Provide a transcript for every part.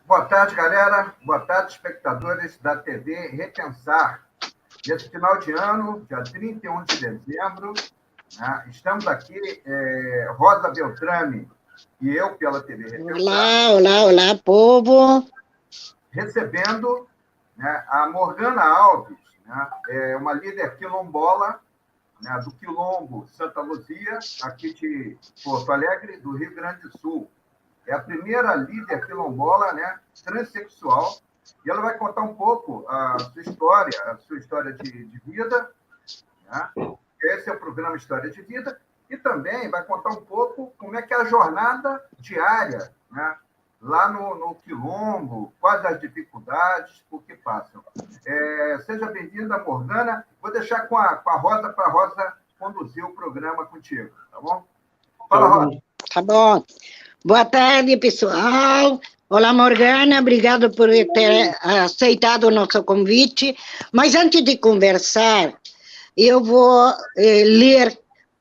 Boa tarde, galera. Boa tarde, espectadores da TV Repensar. Nesse final de ano, dia 31 de dezembro, né, estamos aqui, Rosa Beltrame e eu, pela TV Repensar. Olá, povo. Recebendo, né, a Morgana Alves, né, uma líder quilombola, né, do Quilombo Santa Luzia, aqui de Porto Alegre, do Rio Grande do Sul. É a primeira líder quilombola, né, transexual, e ela vai contar um pouco a sua história de vida, né? Esse é o programa História de Vida, e também vai contar um pouco como é que é a jornada diária, né, lá no Quilombo, quais as dificuldades, por que passam. Seja bem-vinda, Morgana. Vou deixar com a Rosa, para a Rosa conduzir o programa contigo, tá bom? Fala, Rosa. Tá bom. Boa tarde, pessoal. Olá, Morgana, obrigado por ter aceitado o nosso convite. Mas antes de conversar, eu vou ler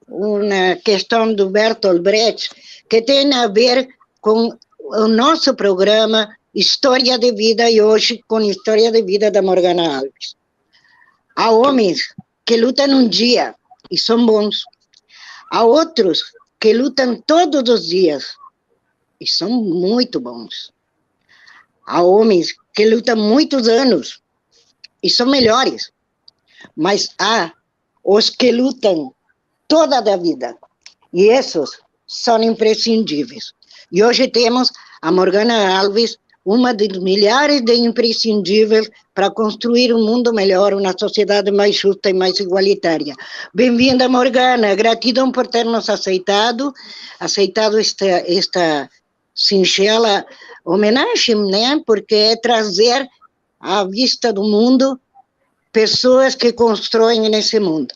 uma questão do Bertolt Brecht que tem a ver com o nosso programa História de Vida, e hoje com História de Vida da Morgana Alves. Há homens que lutam um dia e são bons. Há outros que lutam todos os dias e são muito bons. Há homens que lutam muitos anos e são melhores. Mas há os que lutam toda a vida. E esses são imprescindíveis. E hoje temos a Morgana Alves, uma dos milhares de imprescindíveis para construir um mundo melhor, uma sociedade mais justa e mais igualitária. Bem-vinda, Morgana. Gratidão por ter nos aceitado esta singela homenagem, né? Porque é trazer à vista do mundo pessoas que constroem nesse mundo.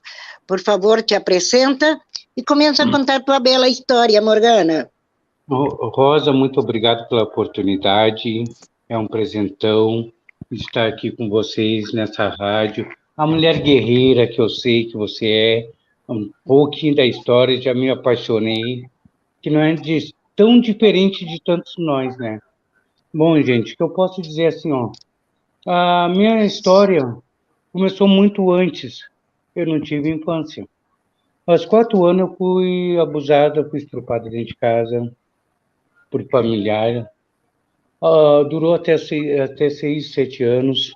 Por favor, te apresenta e começa a contar tua bela história, Morgana. Rosa, muito obrigado pela oportunidade. É um presentão estar aqui com vocês nessa rádio. A mulher guerreira que eu sei que você é, um pouquinho da história, já me apaixonei, que não é tão diferente de tantos nós, né? Bom, gente, o que eu posso dizer assim, ó, a minha história começou muito antes. Eu não tive infância. Aos 4 anos eu fui abusada, fui estrupada dentro de casa por familiar. Durou até 6, 7 anos.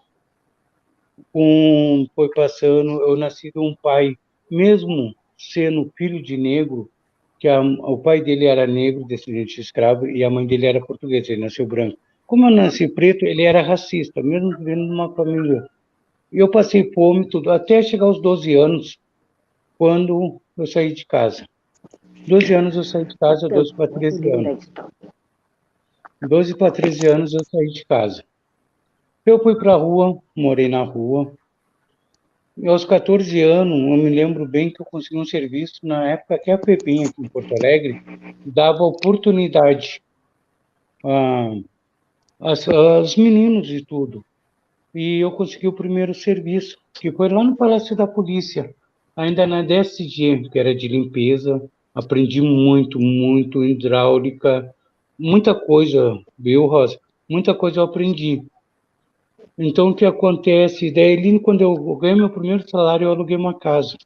Foi passando, eu nasci de um pai, mesmo sendo filho de negro, que o pai dele era negro, descendente de escravo, e a mãe dele era portuguesa, ele nasceu branco. Como eu nasci preto, ele era racista, mesmo vivendo numa família. E eu passei fome, tudo, até chegar aos 12 anos, quando eu saí de casa. 12 anos eu saí de casa, 12 para 13 anos. 12 para 13 anos eu saí de casa. Eu fui para a rua, morei na rua. E aos 14 anos, eu me lembro bem que eu consegui um serviço, na época que a Pepinha, aqui em Porto Alegre, dava oportunidade aos meninos e tudo. E eu consegui o primeiro serviço, que foi lá no Palácio da Polícia, ainda na DSG, que era de limpeza. Aprendi muito, muito hidráulica, muita coisa, viu, Rosa? Muita coisa eu aprendi. Então, o que acontece? Daí, quando eu ganhei meu primeiro salário, eu aluguei uma casa.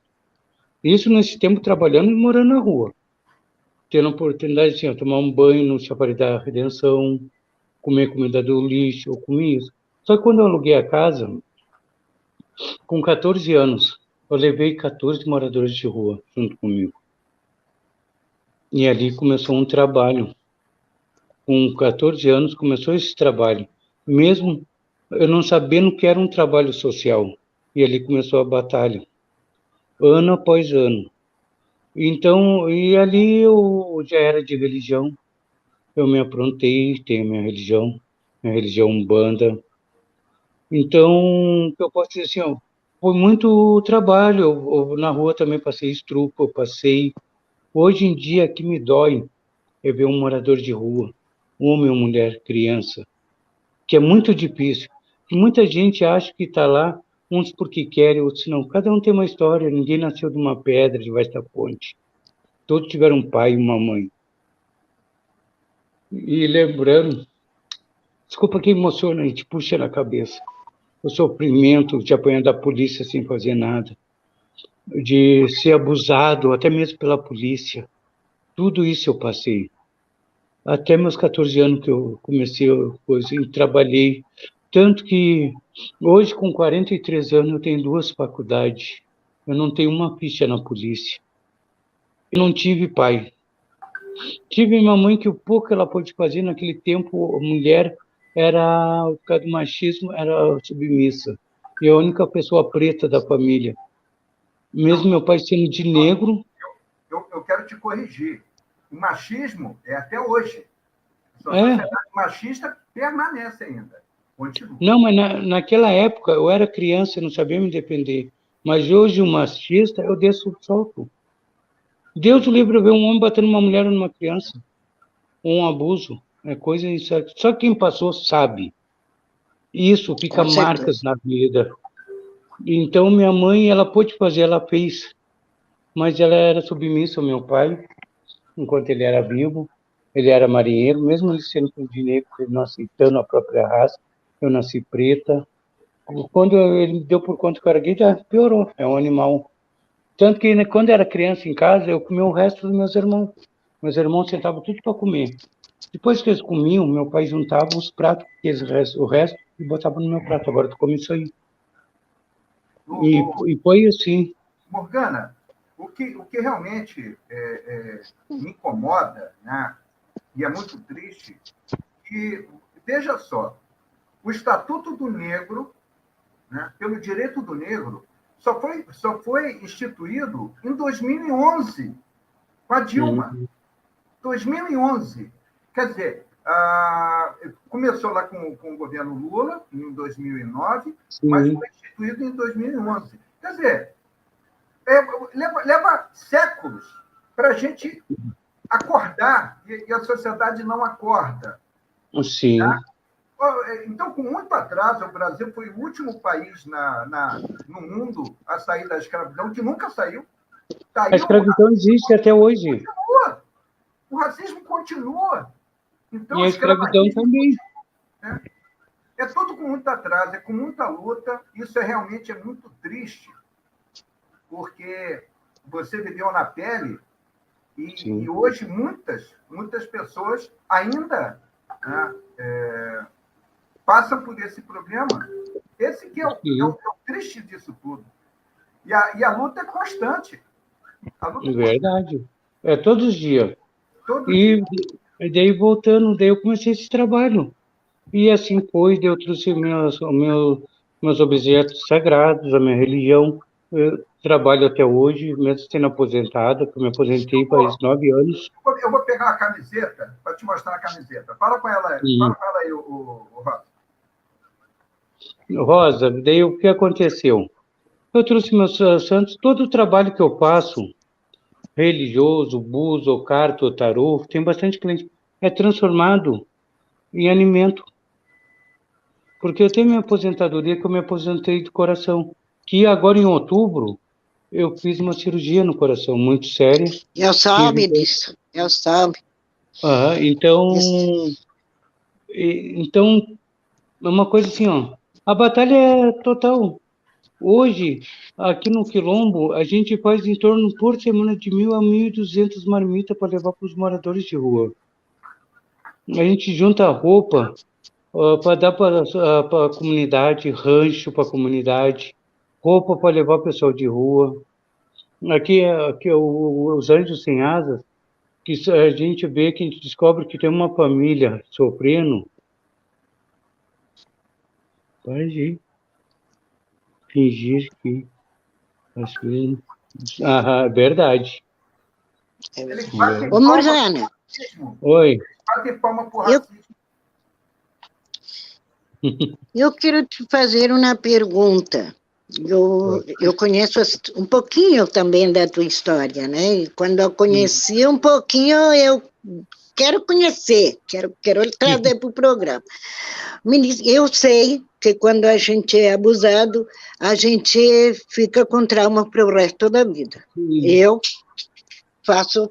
Isso nesse tempo trabalhando e morando na rua. Tendo a oportunidade de tomar um banho no Chafariz da Redenção, comer comida do lixo, eu comi isso. Só que quando eu aluguei a casa, com 14 anos, eu levei 14 moradores de rua junto comigo. E ali começou um trabalho. Com 14 anos começou esse trabalho. Mesmo eu não sabendo que era um trabalho social. E ali começou a batalha, ano após ano. Então, e ali eu já era de religião, eu me aprontei, tenho minha religião Umbanda. Então, o que eu posso dizer assim, ó, foi muito trabalho. Na rua também passei estrupo, eu passei. Hoje em dia, o que me dói é ver um morador de rua, homem ou mulher, criança, que é muito difícil. E muita gente acha que está lá, uns porque querem, outros não. Cada um tem uma história, ninguém nasceu de uma pedra debaixo da ponte. Todos tiveram um pai e uma mãe. E lembrando, desculpa que emociona, a gente puxa na cabeça. O sofrimento de apanhar da polícia sem fazer nada, de ser abusado, até mesmo pela polícia. Tudo isso eu passei. Até meus 14 anos que eu comecei a coisa, e trabalhei. Tanto que hoje, com 43 anos, eu tenho 2 faculdades. Eu não tenho uma ficha na polícia. Eu não tive pai. Tive uma mãe que o pouco ela pôde fazer naquele tempo, a mulher era, por causa do machismo, era submissa. E a única pessoa preta da família. Mesmo meu pai sendo de negro. Eu quero te corrigir. O machismo é até hoje. A É. sociedade machista permanece ainda. Continua. Não, mas naquela época eu era criança, eu não sabia me defender. Mas hoje, o machista, eu desço o solto. Deus o livre eu ver um homem batendo uma mulher ou numa criança. Um abuso. É coisa isso. Só quem passou sabe. Isso fica Com certeza. marcas na vida. Então, minha mãe, ela pôde fazer, ela fez. Mas ela era submissa ao meu pai, enquanto ele era vivo. Ele era marinheiro, mesmo ele sendo de negro, ele não aceitando a própria raça. Eu nasci preta. Quando ele deu por conta que eu era gay, já piorou. É um animal. Tanto que né, quando eu era criança em casa, eu comia o resto dos meus irmãos. Meus irmãos sentavam tudo para comer. Depois que eles comiam, meu pai juntava os pratos, o resto, e botava no meu prato. Agora tu come isso aí. E foi assim. Morgana, o que realmente me incomoda, né, e é muito triste, que, veja só, o Estatuto do Negro, né, pelo direito do negro, só foi instituído em 2011, com a Dilma. 2011. Quer dizer, começou lá com o governo Lula, em 2009, Sim. mas foi instituído em 2011. Quer dizer, leva séculos para a gente acordar, e a sociedade não acorda. Sim. Tá? Então, com muito atraso, o Brasil foi o último país no mundo a sair da escravidão, que nunca saiu. A escravidão existe até hoje. Continua. O racismo continua. Então, e a escravidão também. É tudo com muito atraso, é com muita luta. Isso realmente é muito triste, porque você viveu na pele e hoje muitas pessoas ainda passam por esse problema. Esse que é o triste disso tudo. E a luta é constante. Verdade. É todos os dias. E daí, voltando, daí eu comecei esse trabalho. E assim foi, eu trouxe meus objetos sagrados, a minha religião. Eu trabalho até hoje, mesmo sendo aposentada, que eu me aposentei faz 9 anos. Eu vou pegar a camiseta para te mostrar a camiseta. Fala com ela aí, o Rosa. Rosa, daí o que aconteceu? Eu trouxe meus santos, todo o trabalho que eu faço, religioso, buzo, carto, tarô, tem bastante cliente, é transformado em alimento. Porque eu tenho minha aposentadoria, que eu me aposentei do coração, que agora em outubro eu fiz uma cirurgia no coração muito séria. Eu soube disso, eu soube. Então, é uma coisa assim, ó, a batalha é total. Hoje, aqui no Quilombo, a gente faz em torno, por semana, de 1.000 a 1.200 marmitas para levar para os moradores de rua. A gente junta roupa para dar para a comunidade, rancho para a comunidade, roupa para levar o pessoal de rua. Aqui os Anjos Sem Asas, que a gente vê, que a gente descobre que tem uma família sofrendo. Pode fingir que as coisas... Ah, verdade. Eles batem Ô, palma Morgana, pro racismo. Oi. Batem palma pro eu, racismo. eu quero te fazer uma pergunta. Eu conheço um pouquinho também da tua história, né? E quando eu conheci um pouquinho, eu quero conhecer, quero trazer para o programa. Eu sei que quando a gente é abusado, a gente fica com trauma para o resto da vida. Eu faço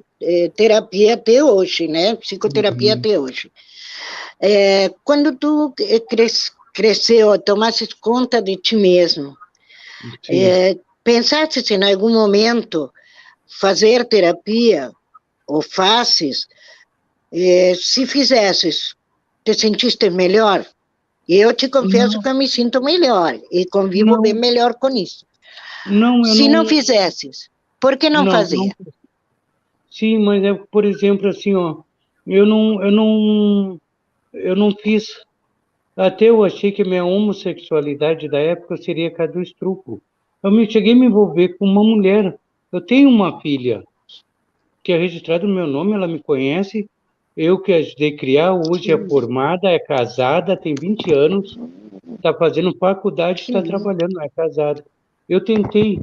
terapia até hoje, né? Psicoterapia até hoje. Quando tu cresceu, tomaste conta de ti mesmo, pensaste se em algum momento fazer terapia, ou fazes, se fizesses, te sentiste melhor? Eu te confesso que eu me sinto melhor e convivo bem melhor com isso. Não, eu Se não... não fizesses, por que não fazia? Sim, mas é, por exemplo, assim, ó, eu não fiz. Até eu achei que a minha homossexualidade da época seria com a do estupro. Cheguei a me envolver com uma mulher. Eu tenho uma filha que é registrada no meu nome, ela me conhece. Eu que ajudei a criar, hoje é formada, é casada, tem 20 anos, está fazendo faculdade, está trabalhando, é casada. Eu tentei.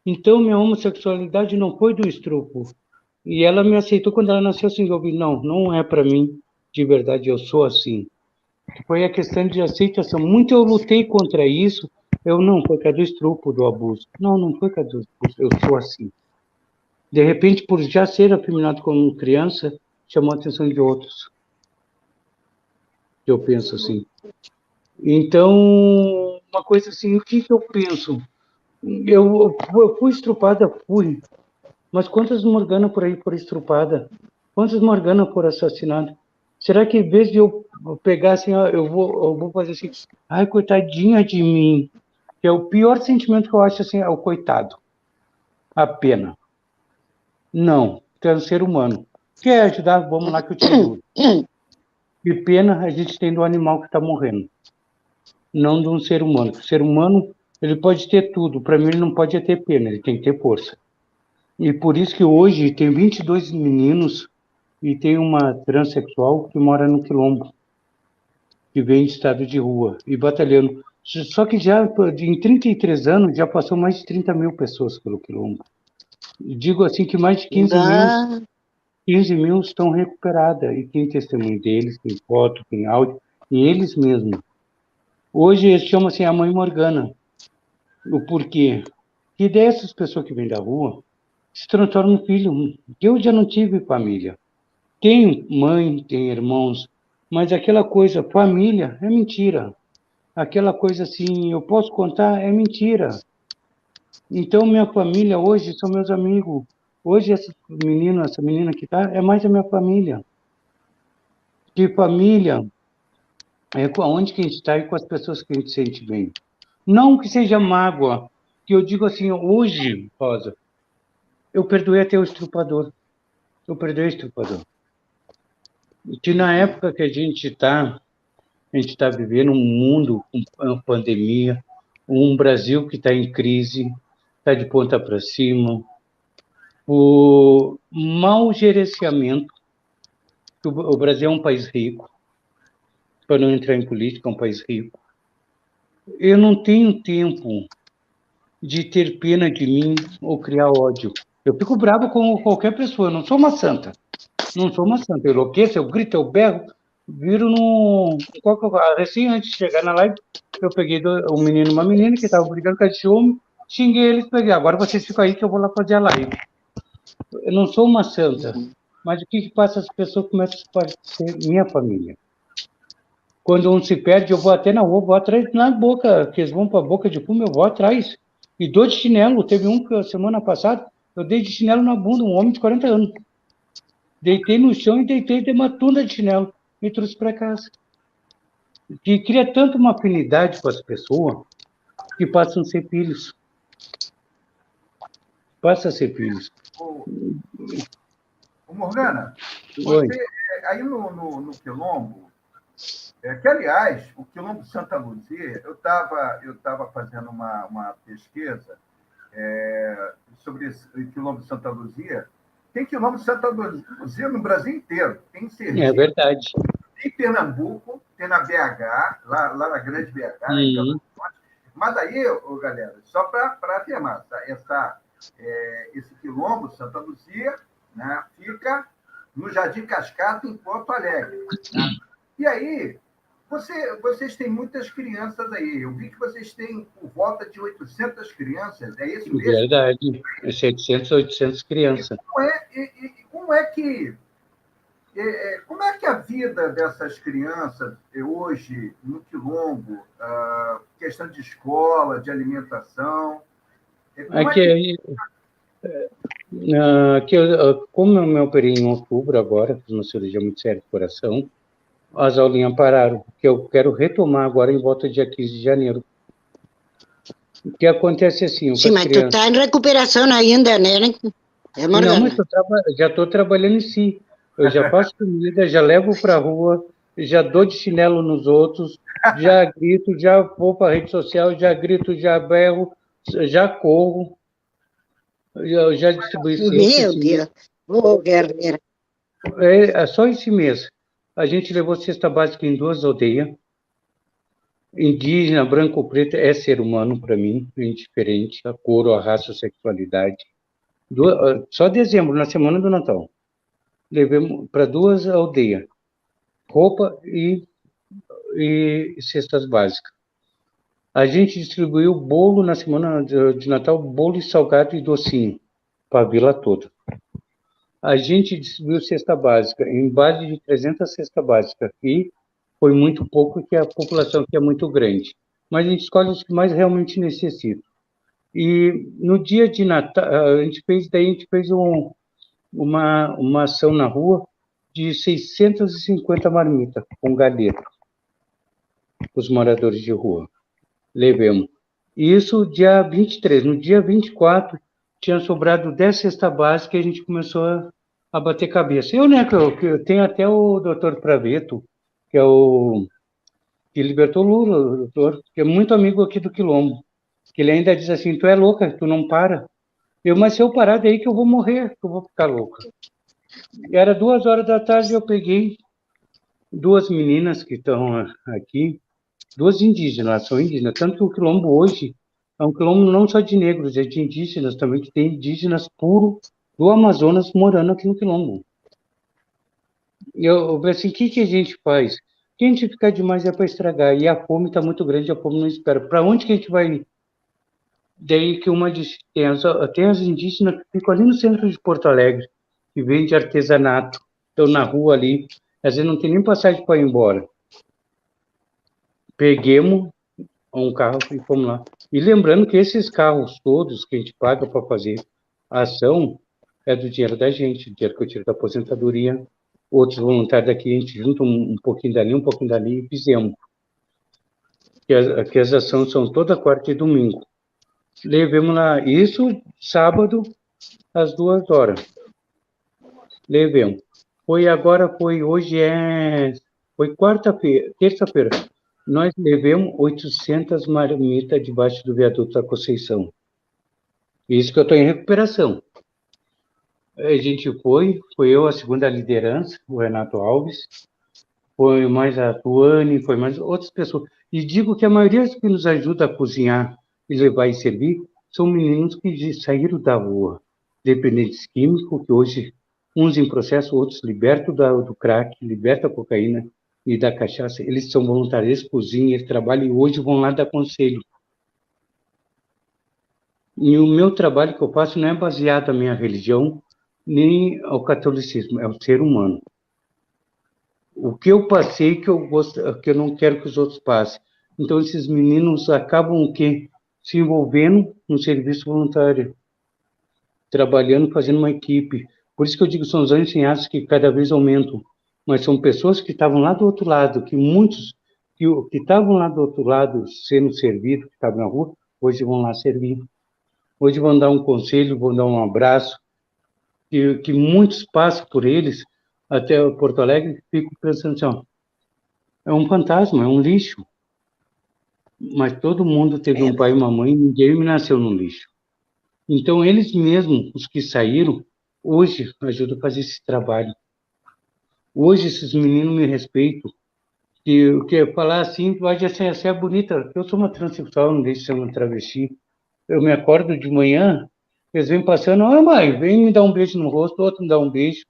Então, minha homossexualidade não foi do estupro. E ela me aceitou quando ela nasceu assim. Eu vi, não é para mim, de verdade, eu sou assim. Foi a questão de aceitação. Muito eu lutei contra isso. Não, foi por causa do estupro, do abuso. Não foi por causa do abuso, eu sou assim. De repente, por já ser afeminado como criança, chamou a atenção de outros. Eu penso assim. Então, uma coisa assim, o que eu penso? Eu fui estrupada, fui. Mas quantas Morgana por aí foram estrupadas? Quantas Morgana foram assassinadas? Será que em vez de eu pegar assim, eu vou fazer assim, ai, coitadinha de mim, que é o pior sentimento que eu acho assim, é o coitado, a pena. Não, tu é um ser humano. Quer ajudar? Vamos lá que eu te ajudo. Que pena a gente tem do animal que está morrendo, não de um ser humano. O ser humano, ele pode ter tudo, para mim ele não pode ter pena, ele tem que ter força. E por isso que hoje tem 22 meninos e tem uma transexual que mora no Quilombo, que vem de estado de rua e batalhando. Só que já em 33 anos já passou mais de 30 mil pessoas pelo Quilombo. Digo assim que mais de 15 mil estão recuperadas e tem testemunho deles, tem foto, tem áudio, e eles mesmos. Hoje eles chamam assim a Mãe Morgana. O porquê? Que dessas pessoas que vêm da rua se transformam em filho. Eu já não tive família. Tenho mãe, tenho irmãos, mas aquela coisa, família, é mentira. Aquela coisa assim, eu posso contar, é mentira. Então, minha família hoje são meus amigos. Hoje, essa menina que está, é mais a minha família. Que família é onde que a gente está e com as pessoas que a gente sente bem. Não que seja mágoa, que eu digo assim, hoje, Rosa, eu perdoei até o estrupador. Eu perdoei o estrupador. Que na época que a gente está vivendo um mundo com uma pandemia, um Brasil que está em crise, está de ponta para cima, o mau gerenciamento, que o Brasil é um país rico, para não entrar em política, é um país rico. Eu não tenho tempo de ter pena de mim ou criar ódio. Eu fico bravo com qualquer pessoa, eu não sou uma santa. Não sou uma santa. Eu enlouqueço, eu grito, eu berro, viro no... Assim, antes de chegar na live, eu peguei um menino e uma menina que estavam brigando com a ciúme, xinguei eles, peguei. Agora vocês ficam aí que eu vou lá fazer a live. Eu não sou uma santa, mas o que passa? As pessoas começam a parecer minha família. Quando um se perde, eu vou até na rua, vou atrás na boca, que eles vão para a boca de fumo, eu vou atrás. E dou de chinelo. Teve um que semana passada, eu dei de chinelo na bunda, um homem de 40 anos. Deitei no chão e deitei de uma tunda de chinelo e trouxe para casa. Que cria tanto uma afinidade com as pessoas que passam a ser filhos. Passa a ser filhos. Ô, Morgana, Oi. você, aí no Quilombo, Que, aliás, o Quilombo Santa Luzia, eu tava fazendo uma pesquisa sobre o Quilombo Santa Luzia. Tem Quilombo Santa Luzia no Brasil inteiro. Tem em Sergipe, É verdade. tem em Pernambuco, tem na BH, lá na Grande BH, Uhum. Mas aí, galera, só para afirmar, esse Quilombo Santa Luzia, né, fica no Jardim Cascata, em Porto Alegre. Né? E aí, vocês têm muitas crianças aí. Eu vi que vocês têm por volta de 800 crianças. É isso mesmo? Verdade. 700, 800 crianças. Como é que a vida dessas crianças hoje no Quilombo, questão de escola, de alimentação? Como eu me operei em outubro agora, fiz uma cirurgia muito séria do coração, as aulinhas pararam, que eu quero retomar agora em volta dia 15 de janeiro. O que acontece assim... Sim, mas tu está em recuperação ainda, né? Não, mas já estou trabalhando em si. Eu já faço comida, já levo para a rua, já dou de chinelo nos outros, já grito, já vou para a rede social, já grito, já berro, já corro, já distribuí cesta. Meu Deus! Ô, guerreira! É só esse mês. A gente levou cesta básica em 2 aldeias. Indígena, branco ou preto é ser humano para mim, indiferente, a cor, a raça, a sexualidade. Só dezembro, na semana do Natal, levamos para 2 aldeias roupa e cestas básicas. A gente distribuiu bolo na semana de Natal, bolo e salgado e docinho para a vila toda. A gente distribuiu cesta básica em base de 300 cestas básicas e foi muito pouco, porque a população aqui é muito grande. Mas a gente escolhe os que mais realmente necessitam. E no dia de Natal, a gente fez uma ação na rua de 650 marmitas com galeta, os moradores de rua. Levemos. Isso dia 23. No dia 24, tinha sobrado 10 cestas básicas e a gente começou a bater cabeça. Que eu tenho até o doutor Praveto, que é que libertou Lula, o doutor, que é muito amigo aqui do Quilombo, que ele ainda diz assim, tu é louca, tu não para. Mas se eu parar, daí que eu vou morrer, que eu vou ficar louca. Era 2 horas da tarde, eu peguei 2 meninas que estão aqui, 2 indígenas, são indígenas, tanto que o Quilombo hoje é um quilombo não só de negros, é de indígenas também, que tem indígenas puros do Amazonas morando aqui no Quilombo. Eu falei assim, o que a gente faz? Que a gente ficar demais é para estragar, e a fome está muito grande, a fome não espera. Para onde que a gente vai? Daí que tem as indígenas que ficam ali no centro de Porto Alegre, que vende artesanato, estão na rua ali, às vezes não tem nem passagem para ir embora. Peguemos um carro e fomos lá. E lembrando que esses carros todos que a gente paga para fazer a ação é do dinheiro da gente, dinheiro que eu tiro da aposentadoria. Outros voluntários daqui, a gente junta um pouquinho dali e fizemos. Que as ações são toda quarta e domingo. Levemos lá, isso sábado, às 2 horas. Levemos. Foi quarta-feira, terça-feira. Nós levemos 800 marmitas debaixo do viaduto da Conceição. Isso que eu estou em recuperação. A gente foi eu, a segunda liderança, o Renato Alves, foi mais a Tuane, foi mais outras pessoas. E digo que a maioria que nos ajuda a cozinhar e levar e servir são meninos que saíram da rua, dependentes químicos, que hoje, uns em processo, outros libertam do crack, libertam a cocaína e da cachaça. Eles são voluntários, eles cozinham, eles trabalham e hoje vão lá dar conselho. E o meu trabalho que eu faço não é baseado na minha religião, nem ao catolicismo, é o ser humano. O que eu passei que eu não quero que os outros passem. Então, esses meninos acabam o quê? Se envolvendo no serviço voluntário, trabalhando, fazendo uma equipe. Por isso que eu digo, são os anciãos que cada vez aumentam. Mas são pessoas que estavam lá do outro lado, que muitos que estavam lá do outro lado, sendo servidos, que estavam na rua, hoje vão lá servir. Hoje vão dar um conselho, vão dar um abraço, que muitos passam por eles, até Porto Alegre, fico pensando assim, ó, é um fantasma, é um lixo. Mas todo mundo teve um pai e uma mãe, ninguém nasceu no lixo. Então, eles mesmos, os que saíram, hoje ajudam a fazer esse trabalho. Hoje, esses meninos me respeitam. Que falar assim, vai dizer assim, você é bonita. Eu sou uma transexual, não deixo de ser uma travesti. Eu me acordo de manhã, eles vêm passando, mãe, vem me dar um beijo no rosto, outro me dá um beijo.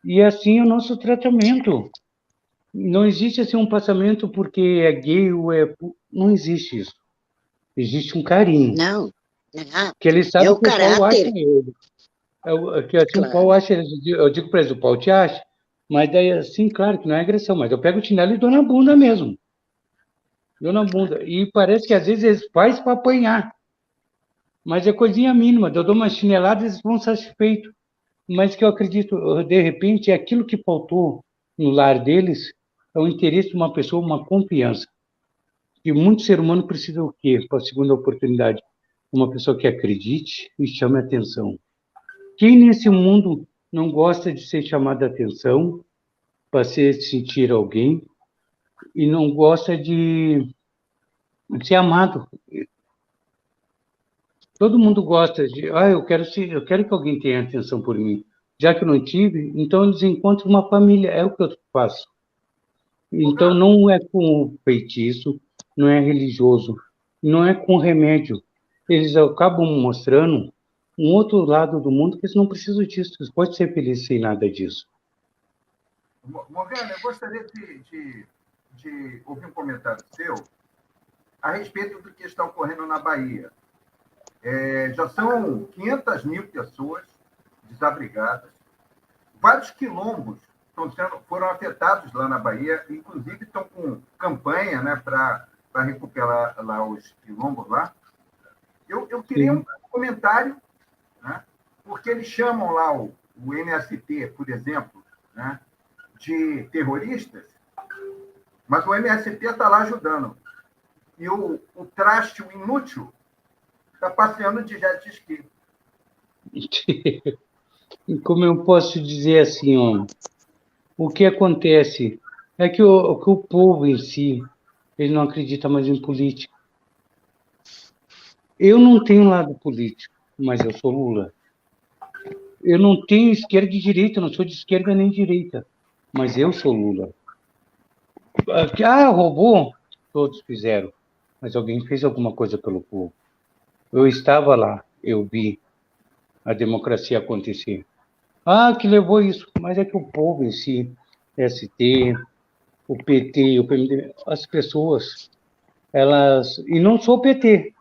E assim é o nosso tratamento. Não existe assim um passamento porque é gay ou é... Não existe isso. Existe um carinho. Não. Que ele É sabe o que o Paulo acha caráter, ele. Que assim, o Paulo claro. acha ele. Eu digo para ele, o Paulo te acha. Mas daí, assim, claro que não é agressão, mas eu pego o chinelo e dou na bunda mesmo. Dou na bunda. E parece que às vezes eles fazem para apanhar. Mas é coisinha mínima. Eu dou uma chinelada e eles vão satisfeitos. Mas que eu acredito, de repente, é aquilo que faltou no lar deles, é o interesse de uma pessoa, uma confiança. E muito ser humano precisa o quê? Para a segunda oportunidade. Uma pessoa que acredite e chame a atenção. Quem nesse mundo não gosta de ser chamado a atenção, para se sentir alguém, e não gosta de ser amado? Todo mundo gosta de, eu quero que alguém tenha atenção por mim. Já que eu não tive, então eles encontram uma família, é o que eu faço. Então não é com feitiço, não é religioso, não é com remédio. Eles acabam mostrando um outro lado do mundo que eles não precisam disso, eles podem ser felizes sem nada disso. Morgana, eu gostaria de ouvir um comentário seu a respeito do que está ocorrendo na Bahia. Já são 500 mil pessoas desabrigadas. Vários quilombos foram afetados lá na Bahia, inclusive estão com campanha, né, para recuperar lá os quilombos lá. Eu queria um comentário, né, porque eles chamam lá o MST, por exemplo, né, de terroristas, mas o MST está lá ajudando. E o traste, o inútil, está passeando de jet ski. Como eu posso dizer assim, ó, o que acontece é que o povo em si, ele não acredita mais em política. Eu não tenho lado político, mas eu sou Lula. Eu não tenho esquerda e direita, não sou de esquerda nem de direita, mas eu sou Lula. Roubou? Todos fizeram, mas alguém fez alguma coisa pelo povo. Eu estava lá, eu vi a democracia acontecer. Que levou isso, mas é que o povo em si, ST, o PT, o PMDB, as pessoas, elas... E não sou PT,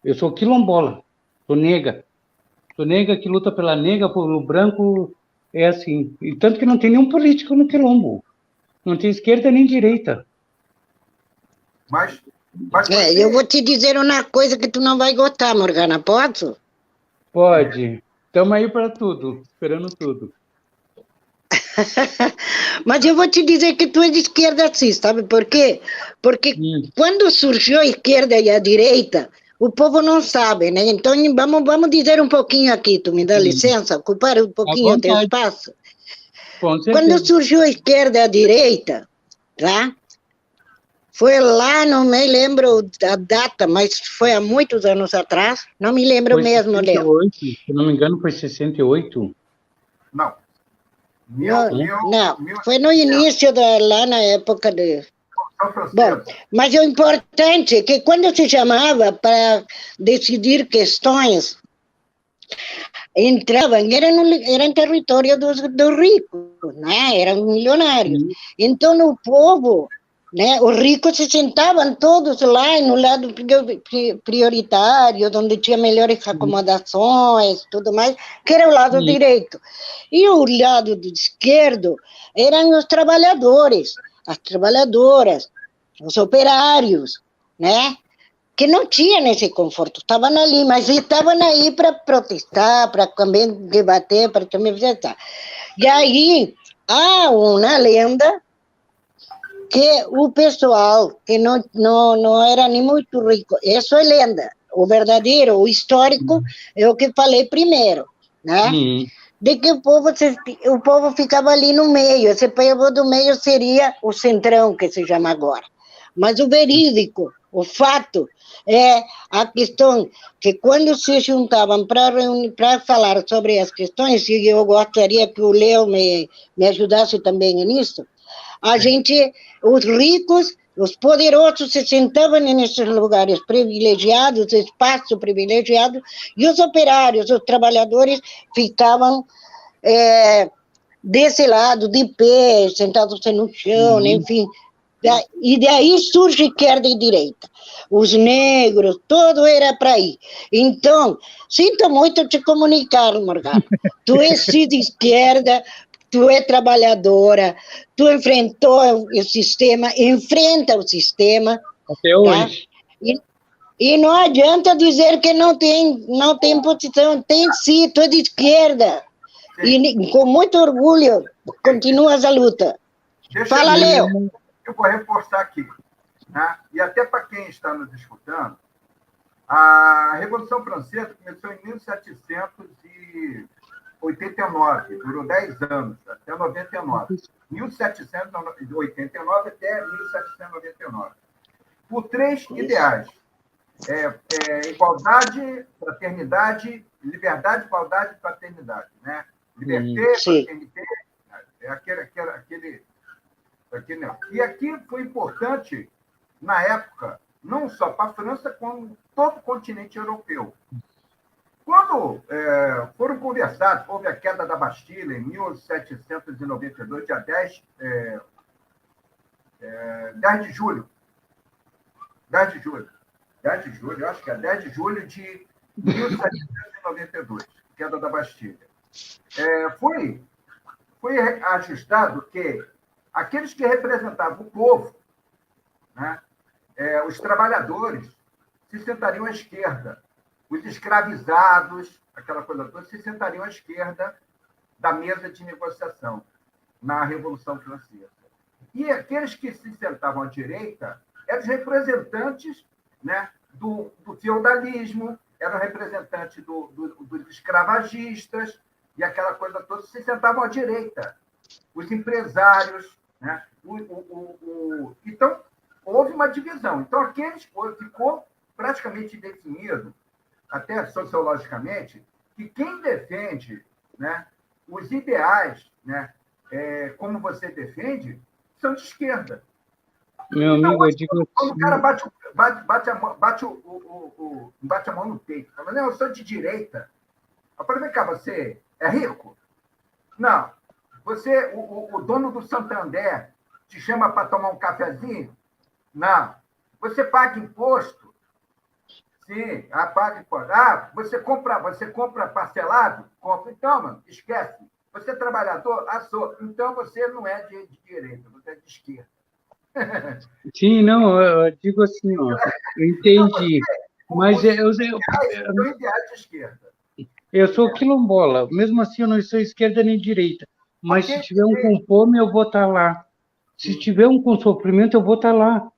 eu sou quilombola, sou nega que luta pela nega, pelo branco, é assim. E tanto que não tem nenhum político no quilombo, não tem esquerda nem direita. Mas eu vou te dizer uma coisa que tu não vai gostar, Morgana, posso? Pode. Estamos aí para tudo, esperando tudo. Mas eu vou te dizer que tu é de esquerda sim, sabe por quê? Porque quando surgiu a esquerda e a direita, o povo não sabe, né? Então vamos dizer um pouquinho aqui, tu me dá licença, ocupar um pouquinho o teu espaço? Com certeza. Quando surgiu a esquerda e a direita, tá? Foi lá, não me lembro da data, mas foi há muitos anos atrás, não me lembro foi mesmo, 68, Léo. Se não me engano, foi 68. Não. Não, foi no início, lá na época de... Bom, mas o importante é que quando se chamava para decidir questões, entravam, era em território dos ricos, né? Eram milionários. Então o povo, né? Os ricos se sentavam todos lá no lado prioritário, onde tinha melhores acomodações, tudo mais, que era o lado direito. E o lado esquerdo eram os trabalhadores, as trabalhadoras, os operários, né? Que não tinham esse conforto, estavam ali, mas estavam aí para protestar, para também debater, para também visitar. E aí há uma lenda que o pessoal que não era nem muito rico, isso é lenda, o verdadeiro, o histórico, é o que falei primeiro, né? de que o povo ficava ali no meio. Esse povo do meio seria o centrão, que se chama agora. Mas o verídico, o fato, é a questão que quando se juntavam para falar sobre as questões, e eu gostaria que o Leo me ajudasse também nisso, a gente, os ricos, os poderosos se sentavam nesses lugares privilegiados, espaço privilegiado, e os operários, os trabalhadores, ficavam desse lado, de pé, sentados no chão, enfim. E daí surge esquerda e direita. Os negros, tudo era para ir. Então, sinto muito te comunicar, Morgana. Tu és de esquerda, tu é trabalhadora, tu enfrentou o sistema, enfrenta o sistema. Até hoje. Tá? E não adianta dizer que não tem posição, tem sim, tu é de esquerda. E com muito orgulho, continuas a luta. Fala, Leo. Eu vou reforçar aqui, né? E até para quem está nos escutando, a Revolução Francesa começou em 1789, durou 10 anos, até 99. 1789 até 1799. Por 3 ideais. Igualdade, fraternidade, liberdade, igualdade e fraternidade. Né? Liberté, fraternité, aquele. E aqui foi importante, na época, não só para a França, como todo o continente europeu. Quando foram conversados, houve a queda da Bastilha em 1792, dia 10 de julho. 10 de julho, eu acho que é 10 de julho de 1792, queda da Bastilha. Foi ajustado que aqueles que representavam o povo, né, os trabalhadores, se sentariam à esquerda. Os escravizados, aquela coisa toda, se sentariam à esquerda da mesa de negociação na Revolução Francesa. E aqueles que se sentavam à direita eram os representantes, né, do feudalismo, eram representantes dos escravagistas, e aquela coisa toda se sentavam à direita. Os empresários, né? Então, houve uma divisão. Então, ficou praticamente definido, até sociologicamente, que quem defende, né, os ideais, né, como você defende, são de esquerda. Meu amigo, eu digo quando o cara bate a mão no peito, fala, não, eu sou de direita. Eu falei, vem cá, você é rico? Não. Você, o dono do Santander, te chama para tomar um cafezinho? Não. Você paga imposto? Sim, paga imposto. Você compra parcelado? Compra. Então, mano, esquece. Você é trabalhador? Sou. Então, você não é de direita, você é de esquerda. Sim, não, eu digo assim, ó, eu entendi. Mas eu ideais de esquerda. Eu sou quilombola, mesmo assim eu não sou esquerda nem direita. Mas se tiver um com fome, eu vou estar lá. Se tiver um com sofrimento, eu vou estar lá.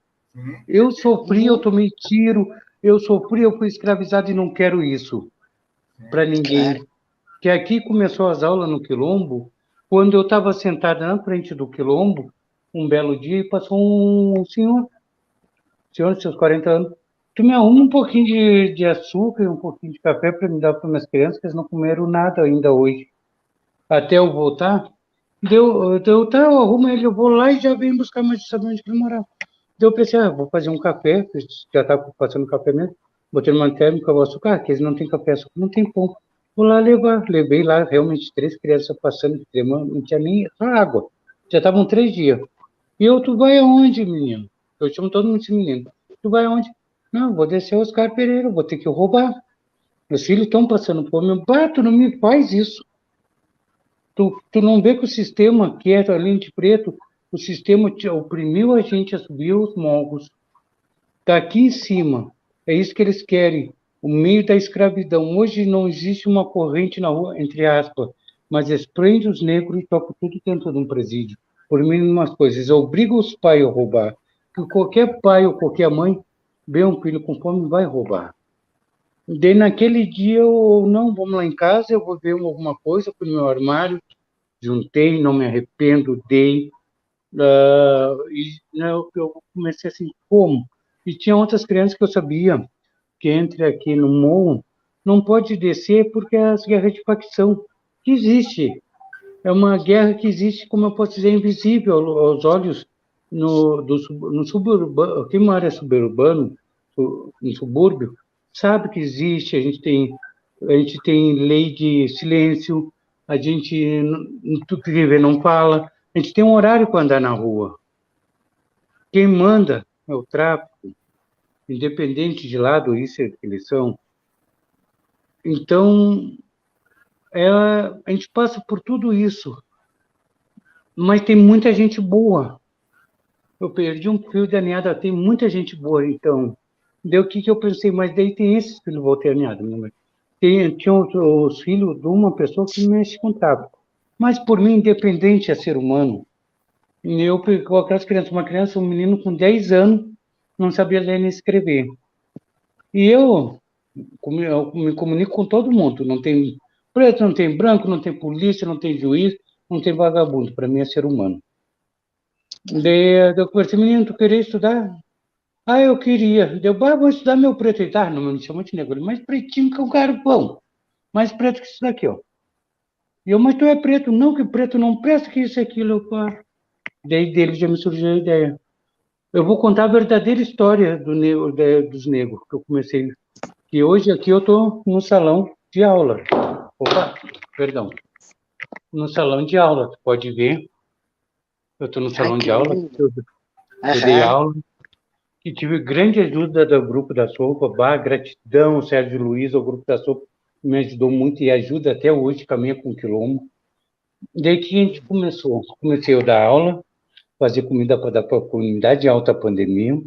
Eu sofri, eu tomei tiro, eu fui escravizado e não quero isso para ninguém. Que aqui começou as aulas no Quilombo, quando eu estava sentada na frente do Quilombo, um belo dia, e passou um senhor de seus 40 anos, tu me arruma um pouquinho de açúcar e um pouquinho de café para me dar para minhas crianças, que eles não comeram nada ainda hoje. Até eu voltar, tá, eu arrumo ele, eu vou lá e já venho buscar mais de saber onde ele morava. Eu pensei, vou fazer um café, já está passando café mesmo, botei numa térmica, o açúcar, que eles não têm café, açúcar, não tem pão. Vou lá levar, levei lá realmente 3 crianças passando, não tinha nem só água, já estavam 3 dias. E tu vai aonde, menino? Eu chamo todo mundo de menino. Tu vai aonde? Não, vou descer o Oscar Pereira, vou ter que roubar. Meus filhos estão passando fome. Tu não me faz isso. Tu não vê que o sistema, que é a linha de preto, o sistema oprimiu a gente a subir os morros. Está aqui em cima. É isso que eles querem. O meio da escravidão. Hoje não existe uma corrente na rua, entre aspas, mas eles prendem os negros e tocam tudo dentro de um presídio. Por mínimas coisas. Obrigam os pais a roubar. Que qualquer pai ou qualquer mãe vê um filho com fome e vai roubar. Daí, naquele dia, eu, não, vamos lá em casa, eu vou ver alguma coisa para o meu armário, juntei, não me arrependo, dei, e eu comecei assim, como? E tinha outras crianças que eu sabia que entre aqui no morro, não pode descer porque as guerras de facção que existe. É uma guerra que existe, como eu posso dizer, invisível aos olhos no suburbano. Quem mora suburbano, no subúrbio, sabe que existe. A gente tem lei de silêncio, a gente, tudo que vê não fala, a gente tem um horário para andar na rua. Quem manda é o tráfico, independente de lado isso que eles são. Então, a gente passa por tudo isso, mas tem muita gente boa. Eu perdi um fio de aninhada, tem muita gente boa, então. Daí o que eu pensei, mas daí tem esses filhos voltei aninhada, né? Tinha os filhos de uma pessoa que mexe com tráfico. Mas por mim, independente é ser humano, eu com aquelas crianças, uma criança, um menino com 10 anos, não sabia ler nem escrever. E eu me comunico com todo mundo, não tem preto, não tem branco, não tem polícia, não tem juiz, não tem vagabundo, para mim é ser humano. Daí eu conversei, menino, tu queria estudar? Ah, eu queria. Deu, vou estudar meu preto. Ele, tá, não me chama de negro, mais pretinho que o carvão, mais preto que isso daqui, ó. E eu, mas tu é preto? Não, que preto não presta, que isso e aquilo. Eu, pá. Daí dele já me surgiu a ideia. Eu vou contar a verdadeira história dos negros, que eu comecei. Que hoje aqui eu estou no salão de aula. Opa, perdão. No salão de aula, tu pode ver. Eu estou no salão de aula, eu dei aula, que tive grande ajuda do Grupo da Sopa, gratidão, Sérgio Luiz, o Grupo da Sopa me ajudou muito e ajuda até hoje, caminha com o Quilombo. Daí que a gente começou? Comecei a dar aula, fazer comida para dar para a comunidade em alta pandemia.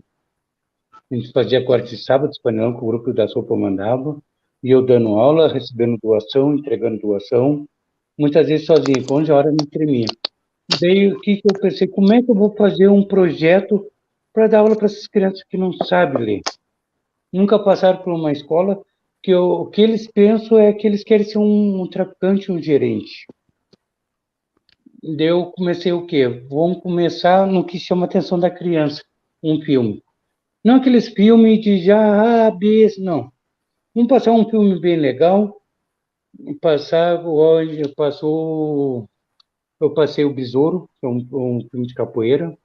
A gente fazia corte de sábado, espanhol, que o Grupo da Sopa mandava, e eu dando aula, recebendo doação, entregando doação, muitas vezes sozinho, com 11 horas me tremia. Daí o que eu pensei, como é que eu vou fazer um projeto para dar aula para essas crianças que não sabem ler? Nunca passaram por uma escola que o que eles pensam é que eles querem ser um traficante, um gerente. Daí eu comecei o quê? Vamos começar no que chama a atenção da criança, um filme. Não aqueles filmes de já A, B, não. Vamos passar um filme bem legal, passar, hoje eu passei o Besouro, que é um filme de capoeira,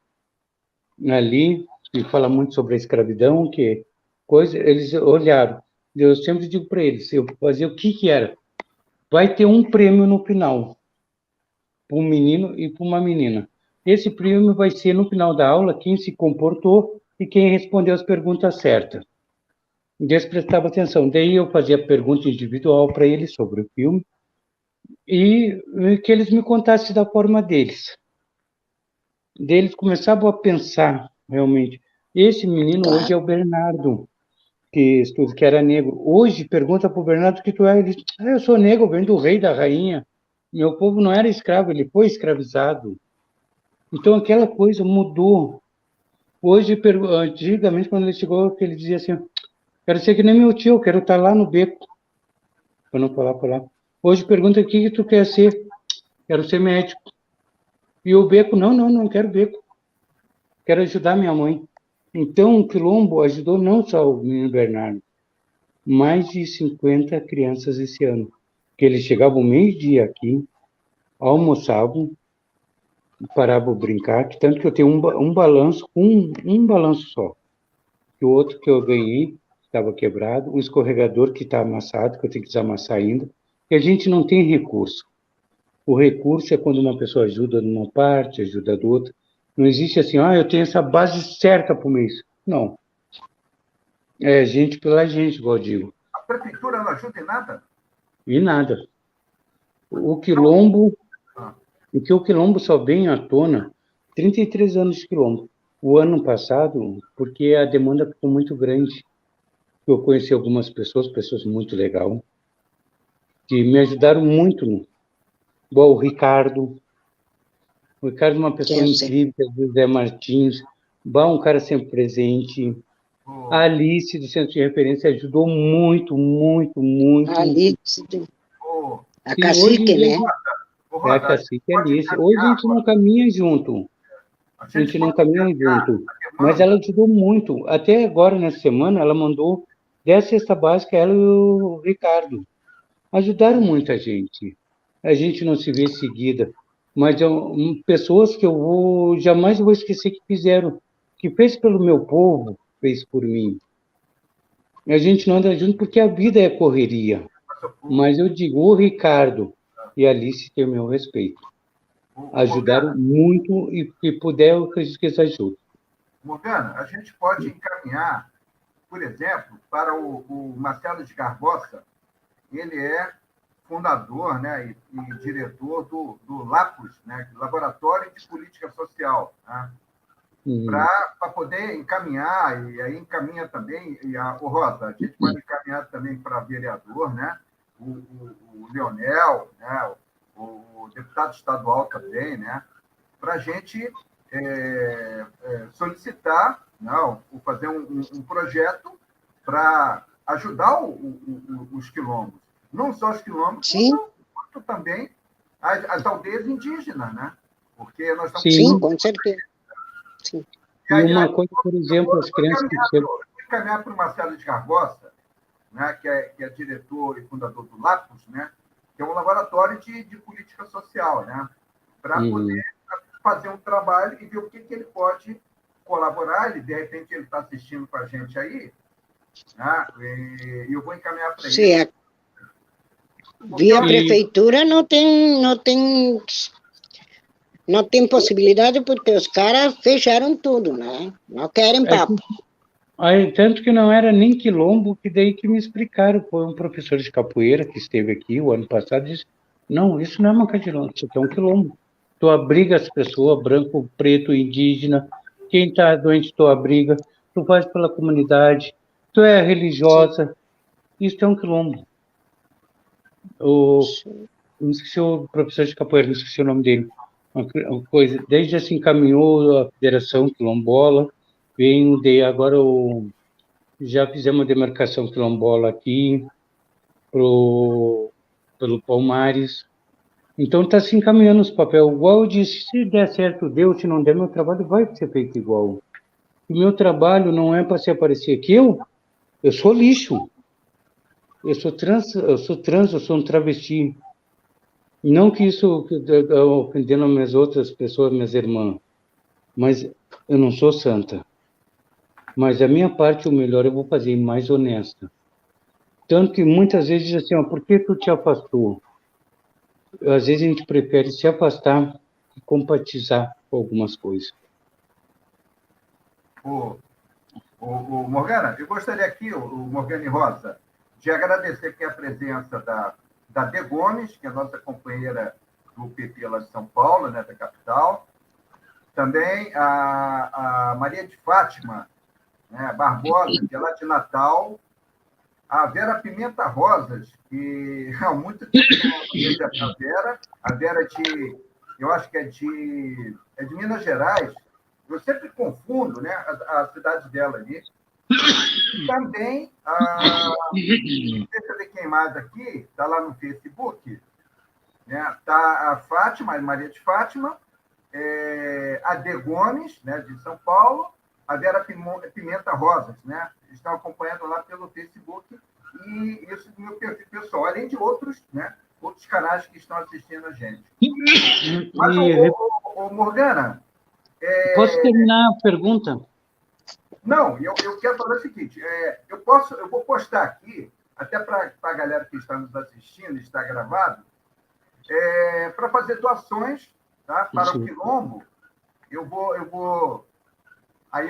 ali, que fala muito sobre a escravidão, que coisa, eles olharam. Eu sempre digo para eles, eu fazia o que era. Vai ter um prêmio no final, para um menino e para uma menina. Esse prêmio vai ser no final da aula quem se comportou e quem respondeu as perguntas certas. Eles prestavam atenção. Daí eu fazia pergunta individual para eles sobre o filme e que eles me contassem da forma deles. Daí eles começavam a pensar, realmente. Esse menino hoje é o Bernardo, que era negro. Hoje, pergunta para o Bernardo o que tu é. Ele diz, eu sou negro, eu venho do rei, da rainha. Meu povo não era escravo, ele foi escravizado. Então, aquela coisa mudou. Hoje, antigamente, quando ele chegou, ele dizia assim, quero ser que nem meu tio, quero estar lá no beco. Para não falar por lá. Hoje, pergunta o que tu quer ser. Quero ser médico. E o beco, não quero beco. Quero ajudar minha mãe. Então, o Quilombo ajudou não só o menino Bernardo, mais de 50 crianças esse ano. Que eles chegavam meio-dia aqui, almoçavam, paravam brincar, tanto que eu tenho um balanço, um balanço só. E o outro que eu ganhei estava quebrado, um escorregador que está amassado, que eu tenho que desamassar ainda, e a gente não tem recurso. O recurso é quando uma pessoa ajuda numa parte, ajuda do outra. Não existe assim, eu tenho essa base certa para o mês. Não. É gente pela gente, igual eu digo. A prefeitura não ajuda em nada? E nada. O Quilombo, porque o Quilombo só vem à tona 33 anos de Quilombo. O ano passado, porque a demanda ficou muito grande. Eu conheci algumas pessoas muito legais, que me ajudaram muito. Igual o Ricardo. O Ricardo é uma pessoa incrível, o José Martins. Um cara sempre presente. A Alice, do Centro de Referência, ajudou muito, muito, muito. Alice, Ô, a Sim, cacique, hoje em né? dia, ô, é a Rosa, a gente Cacique e a pode Alice. Hoje a encaminhar, gente não caminha junto. a A gente gente não pode caminha encaminhar junto. a Mas demanda. ela ajudou muito. Até agora, nessa semana, ela mandou 10 cestas básicas, ela e o Ricardo. Ajudaram muita gente. A gente não se vê seguida. Mas pessoas que jamais vou esquecer que fizeram. Que fez pelo meu povo, fez por mim. A gente não anda junto porque a vida é correria. Mas eu digo, o Ricardo e a Alice têm o meu respeito. Ajudaram Morgana, muito e se puder, eu acredito que eles ajudam. Morgana, a gente pode encaminhar, por exemplo, para o Marcelo de Garbosa. Ele é fundador, né, e diretor do LAPOS, né, Laboratório de Política Social, né, para poder encaminhar, e aí encaminha também, o Rosa, a gente pode encaminhar também para vereador, né, o Leonel, né, o deputado estadual também, né, para a gente solicitar, não, fazer um projeto para ajudar os quilombos. Não só os quilombos, quanto também as aldeias indígenas, né? Porque nós estamos... Sim, com certeza. Sim. E uma coisa, por exemplo, as crianças que chegam... Encaminhar para o Marcelo de Garbosa, né, que é diretor e fundador do LAPOS, né, que é um laboratório de política social, né, para poder fazer um trabalho e ver o que ele pode colaborar. Ele, de repente, ele está assistindo com a gente aí, né, e eu vou encaminhar para ele. Via prefeitura não tem possibilidade porque os caras fecharam tudo, né? Não querem papo. Aí, tanto que não era nem quilombo, que daí que me explicaram. Foi um professor de capoeira que esteve aqui o ano passado e disse, não, isso não é uma quilombo, isso aqui é um quilombo. Tu abriga as pessoas, branco, preto, indígena, quem está doente tu abriga, tu faz pela comunidade, tu é religiosa, isso é um quilombo. Não esqueci o professor de capoeira, não esqueci o nome dele. Uma coisa, desde assim encaminhou a Federação Quilombola, agora já fizemos uma demarcação quilombola aqui pelo Palmares. Então está se encaminhando os papéis. Igual eu disse, se der certo, deu, se não der, meu trabalho vai ser feito igual. O meu trabalho não é para se aparecer aqui. Eu sou lixo. Eu sou trans, eu sou um travesti. Não que isso ofendendo as minhas outras pessoas, minhas irmãs, mas eu não sou santa. Mas a minha parte, o melhor eu vou fazer, mais honesta. Tanto que muitas vezes diz assim, ó, por que tu te afastou? Às vezes a gente prefere se afastar e compatizar com algumas coisas. Morgana, eu gostaria aqui, o Morgana e Rosa, de agradecer aqui a presença da De Gomes, que é a nossa companheira do PP lá de São Paulo, né, da capital. Também a Maria de Fátima, né, Barbosa, que é lá de Natal. A Vera Pimenta Rosas, que há muito tempo que eu não vejo a Vera. A Vera eu acho que é de Minas Gerais. Eu sempre confundo, né, a cidade dela ali. E também, deixa eu ver quem mais aqui, está lá no Facebook, né? Está a Fátima, a Maria de Fátima, a De Gomes, né, de São Paulo, a Vera Pimenta Rosas, né? Estão acompanhando lá pelo Facebook, e isso do meu perfil pessoal, além de outros, né, outros canais que estão assistindo a gente. Mas, Morgana... Posso terminar a pergunta? Não, eu quero falar o seguinte, eu vou postar aqui, até para a galera que está nos assistindo, está gravado, para fazer doações, tá, para o Quilombo. Eu vou aí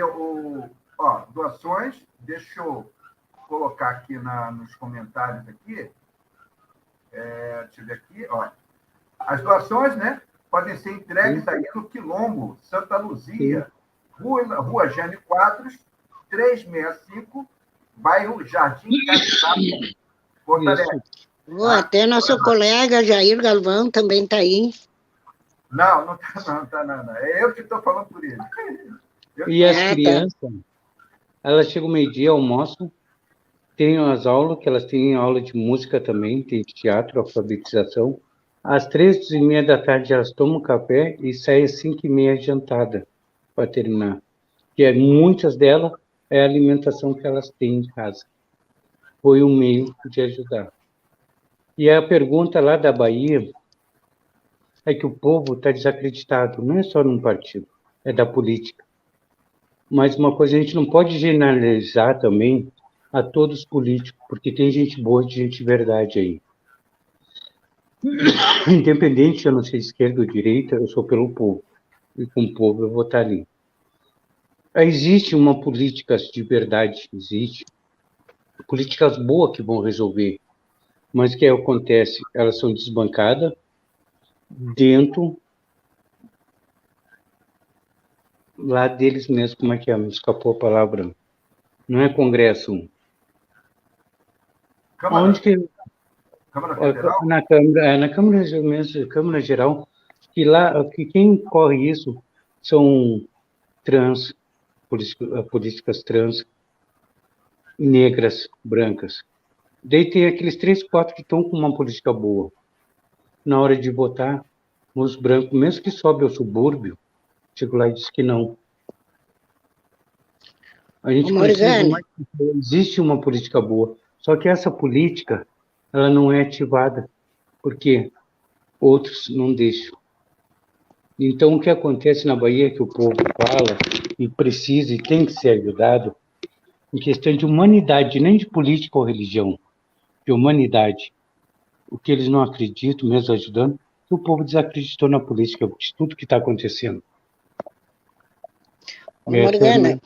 doações, deixa eu colocar aqui nos comentários aqui, deixa eu ver aqui, ó. As doações, né, podem ser entregues aí no Quilombo Santa Luzia, Rua Jânio Quadros, 365, bairro Jardim Caetano, Porto Alegre. Até nosso colega Jair Galvão também está aí. Não está não. É eu que estou falando por ele. E elas chegam meio-dia, almoçam, têm as aulas, que elas têm aula de música também, tem teatro, alfabetização. Às 3h30 da tarde elas tomam café e saem às 5h30 jantada para terminar. Muitas delas é a alimentação que elas têm em casa. Foi um meio de ajudar. E a pergunta lá da Bahia é que o povo está desacreditado, não é só num partido, é da política. Mas uma coisa, a gente não pode generalizar também a todos os políticos, porque tem gente boa e gente de verdade aí. Independente, eu não sei esquerda ou direita, eu sou pelo povo. E com o povo eu vou estar ali. Existe uma política de verdade, existe. Políticas boas que vão resolver. Mas o que acontece? Elas são desbancadas dentro lá deles mesmos. Como é que é? Me escapou a palavra. Não é Congresso. Câmara, Onde que... Câmara Federal? Na Câmara mesmo, Câmara Geral, que lá, que quem corre isso são trans, políticas trans, negras, brancas. Daí tem aqueles 3, 4 que estão com uma política boa. Na hora de votar, os brancos, mesmo que sobe ao subúrbio, chego lá e diz que não. A gente precisa mais, existe uma política boa, só que essa política, ela não é ativada, porque outros não deixam. Então, o que acontece na Bahia é que o povo fala e precisa e tem que ser ajudado em questão de humanidade, nem de política ou religião, de humanidade. O que eles não acreditam, mesmo ajudando, que o povo desacreditou na política, de tudo que está acontecendo. Morgana,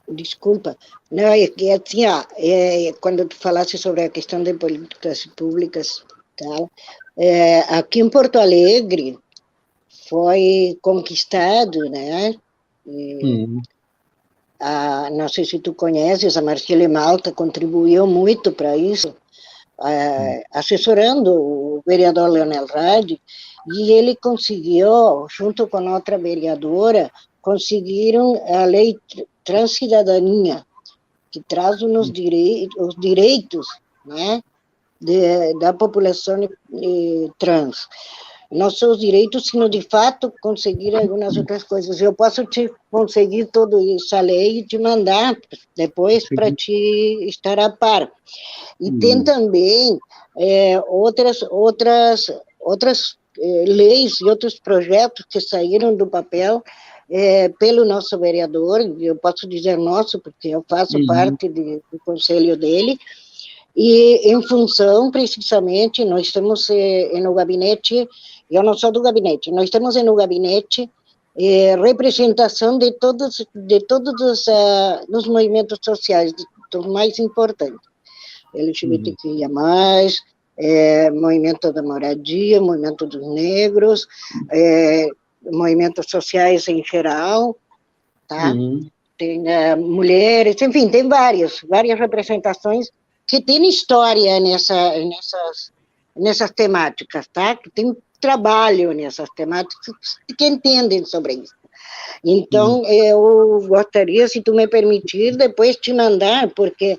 desculpa, não, é que assim, quando tu falaste sobre a questão de políticas públicas, tal, aqui em Porto Alegre foi conquistado, né? Não sei se tu conheces, a Marcele Malta contribuiu muito para isso, assessorando o vereador Leonel Radi, e ele conseguiu, junto com outra vereadora, conseguiram a lei Transcidadania, que traz os direitos, né, da população trans. Não só os direitos, sino de fato conseguir algumas outras coisas. Eu posso te conseguir toda essa lei e te mandar depois para te estar a par. E tem também outras leis e outros projetos que saíram do papel pelo nosso vereador, eu posso dizer nosso, porque eu faço parte do conselho dele, e em função, precisamente, nós estamos no gabinete, eu não sou do gabinete, nós estamos no gabinete representação de todos os movimentos sociais, dos mais importantes, LGBTQIA+, movimento da moradia, movimento dos negros, movimentos sociais em geral, tá? Tem mulheres, enfim, tem várias representações que têm história nessas temáticas, tá? Que tem trabalho nessas temáticas, que entendem sobre isso. Então, eu gostaria, se tu me permitir, depois te mandar, porque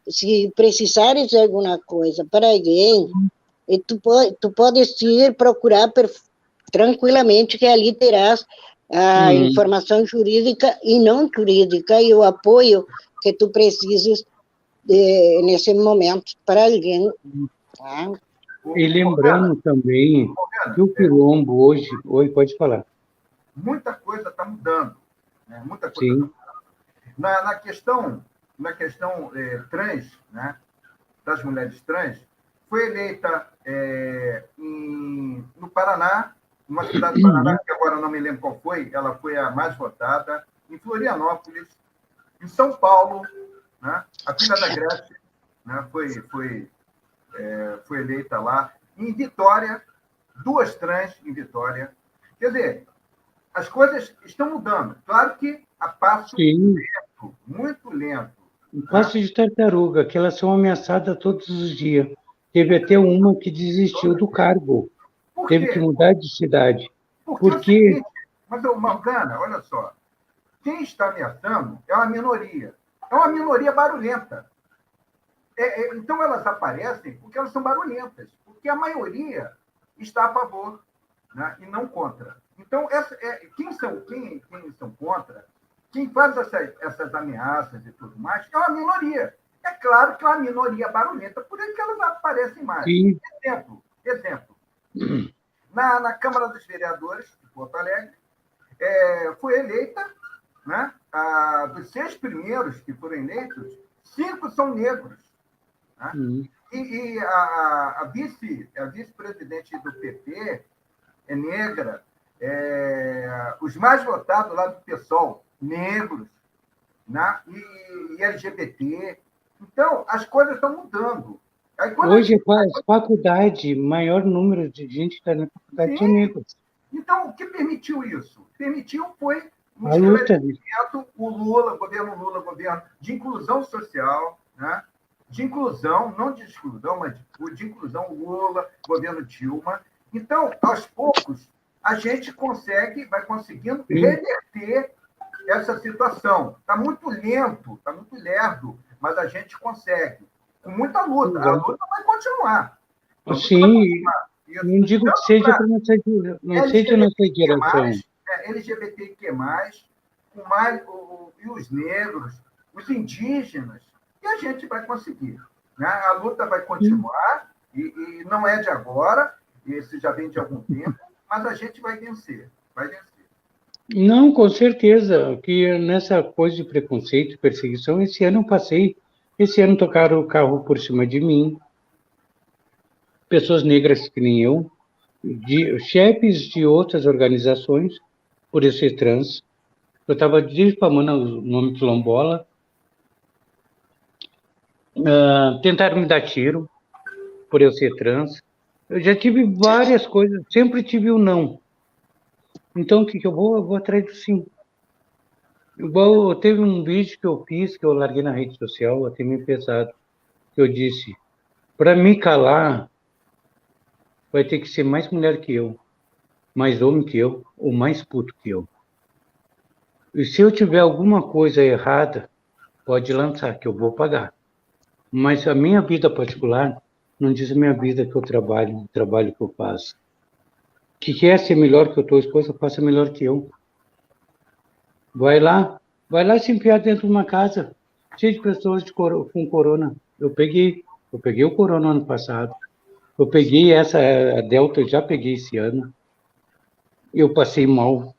se precisares de alguma coisa para alguém, tu podes ir procurar tranquilamente, que ali terás a informação jurídica e não jurídica e o apoio que tu precises nesse momento para alguém. Tá? E lembrando também que o quilombo hoje... Oi, pode falar. Muita coisa está mudando. Né? Muita coisa Sim. tá mudando. Na questão trans, né, das mulheres trans, foi eleita no Paraná, uma cidade do Paraná, que agora não me lembro qual foi, ela foi a mais votada, em Florianópolis, em São Paulo, né, a filha da Grécia, né, foi eleita lá, em Vitória, 2 trans em Vitória. Quer dizer, as coisas estão mudando. Claro que a passo lento, muito lento. Passo de tartaruga, que elas são ameaçadas todos os dias. Teve até uma que desistiu do cargo. Teve que mudar de cidade. Porque... Mas, Morgana, olha só. quem está ameaçando é uma minoria. É uma minoria barulhenta. Então, elas aparecem porque elas são barulhentas, porque a maioria está a favor, né, e não contra. Então, quem são contra, quem faz essas ameaças e tudo mais, é uma minoria. É claro que é uma minoria barulhenta, por isso que elas aparecem mais. Sim. Exemplo. Na Câmara dos Vereadores de Porto Alegre, foi eleita, né, dos 6 primeiros que foram eleitos, 5 são negros. Né? E a vice-presidente do PP é negra, os mais votados lá do PSOL, negros, né? E LGBT. Então, as coisas estão mudando. Aí, hoje, a faculdade, maior número de gente que está na faculdade são negros. Então, o que permitiu isso? Permitiu foi um estabelecimento, o governo Lula, governo de inclusão social, né? De inclusão, não de exclusão, mas de inclusão Lula, governo Dilma. Então, aos poucos, a gente vai conseguindo reverter essa situação. Está muito lento, está muito lerdo, mas a gente consegue. Com muita luta. A luta vai continuar. Sim, não digo que seja para nossa geração. LGBTQ+, e os negros, os indígenas, e a gente vai conseguir. Né? A luta vai continuar, e não é de agora, isso já vem de algum tempo, mas a gente vai vencer. Não, com certeza, que nessa coisa de preconceito e perseguição, esse ano tocaram o carro por cima de mim, pessoas negras que nem eu, chefes de outras organizações, por eu ser trans, eu estava difamando o nome quilombola, tentaram me dar tiro, por eu ser trans, eu já tive várias coisas, sempre tive o não. Então, o que eu vou? Eu vou atrás do sim. Igual, teve um vídeo que eu fiz, que eu larguei na rede social, até meio pesado, que eu disse, para me calar, vai ter que ser mais mulher que eu, mais homem que eu, ou mais puto que eu. E se eu tiver alguma coisa errada, pode lançar, que eu vou pagar. Mas a minha vida particular não diz a minha vida que eu trabalho, o trabalho que eu faço. Que quer ser melhor que a tua esposa, faça melhor que eu. Vai lá se enfiar dentro de uma casa, cheio de pessoas com corona. Eu peguei o corona ano passado. Eu peguei a Delta, eu já peguei esse ano. Eu passei mal,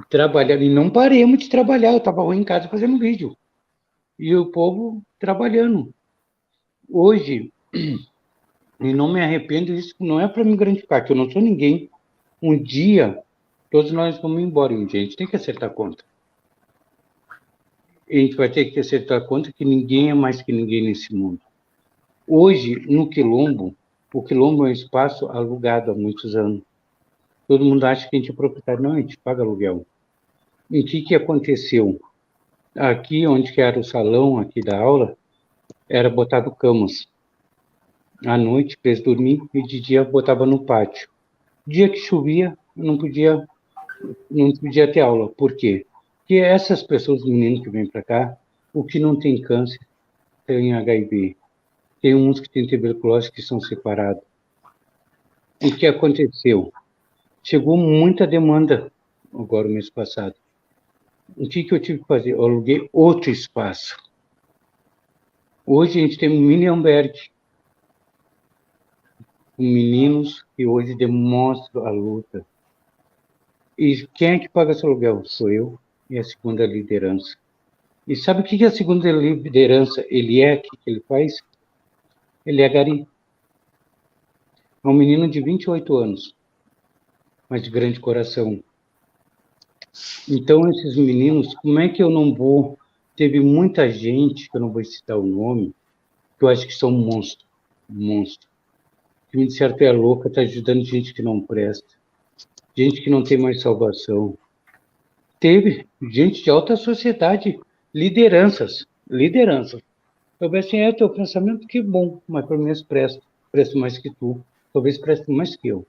trabalhando, e não paremos de trabalhar. Eu estava ruim em casa fazendo vídeo. E o povo trabalhando. Hoje, e não me arrependo, isso não é para me grandificar, que eu não sou ninguém. Um dia, todos nós vamos embora. Um dia a gente tem que acertar a conta. E a gente vai ter que acertar a conta que ninguém é mais que ninguém nesse mundo. Hoje, no Quilombo, o Quilombo é um espaço alugado há muitos anos. Todo mundo acha que a gente é proprietário. Não, a gente paga aluguel. E o que aconteceu? Aqui, onde que era o salão aqui da aula, era botado camas. À noite, para eles dormir, e de dia botava no pátio. Dia que chovia, não podia ter aula. Por quê? Porque essas pessoas, meninos que vêm para cá, o que não tem câncer, tem HIV. Tem uns que têm tuberculose que são separados. E o que aconteceu? Chegou muita demanda agora, o mês passado. O que eu tive que fazer? Eu aluguei outro espaço. Hoje a gente tem um mini albergue, com meninos que hoje demonstram a luta. E quem é que paga esse aluguel? Sou eu e a segunda liderança. E sabe o que a segunda liderança o que ele faz? Ele é gari. É um menino de 28 anos, mas de grande coração. Então, esses meninos, como é que eu não vou... Teve muita gente, que eu não vou citar o nome, que eu acho que são monstros. Que me disseram que é louca, está ajudando gente que não presta. Gente que não tem mais salvação. Teve gente de alta sociedade, lideranças. Talvez assim, teu pensamento, que bom, mas pelo menos presto mais que tu. Talvez preste mais que eu.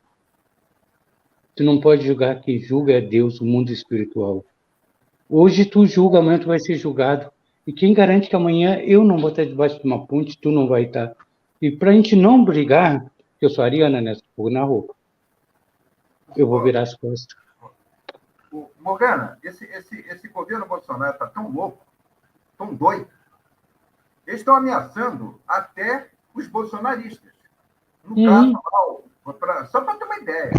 Tu não pode julgar, quem julga é Deus, o mundo espiritual. Hoje tu julga, amanhã tu vai ser julgado. E quem garante que amanhã eu não vou estar debaixo de uma ponte, tu não vai estar. E para a gente não brigar, eu sou a Ariana nessa fogo na roupa. Eu vou virar as costas. Morgana, esse governo Bolsonaro está tão louco, tão doido, eles estão ameaçando até os bolsonaristas. No caso, só para ter uma ideia,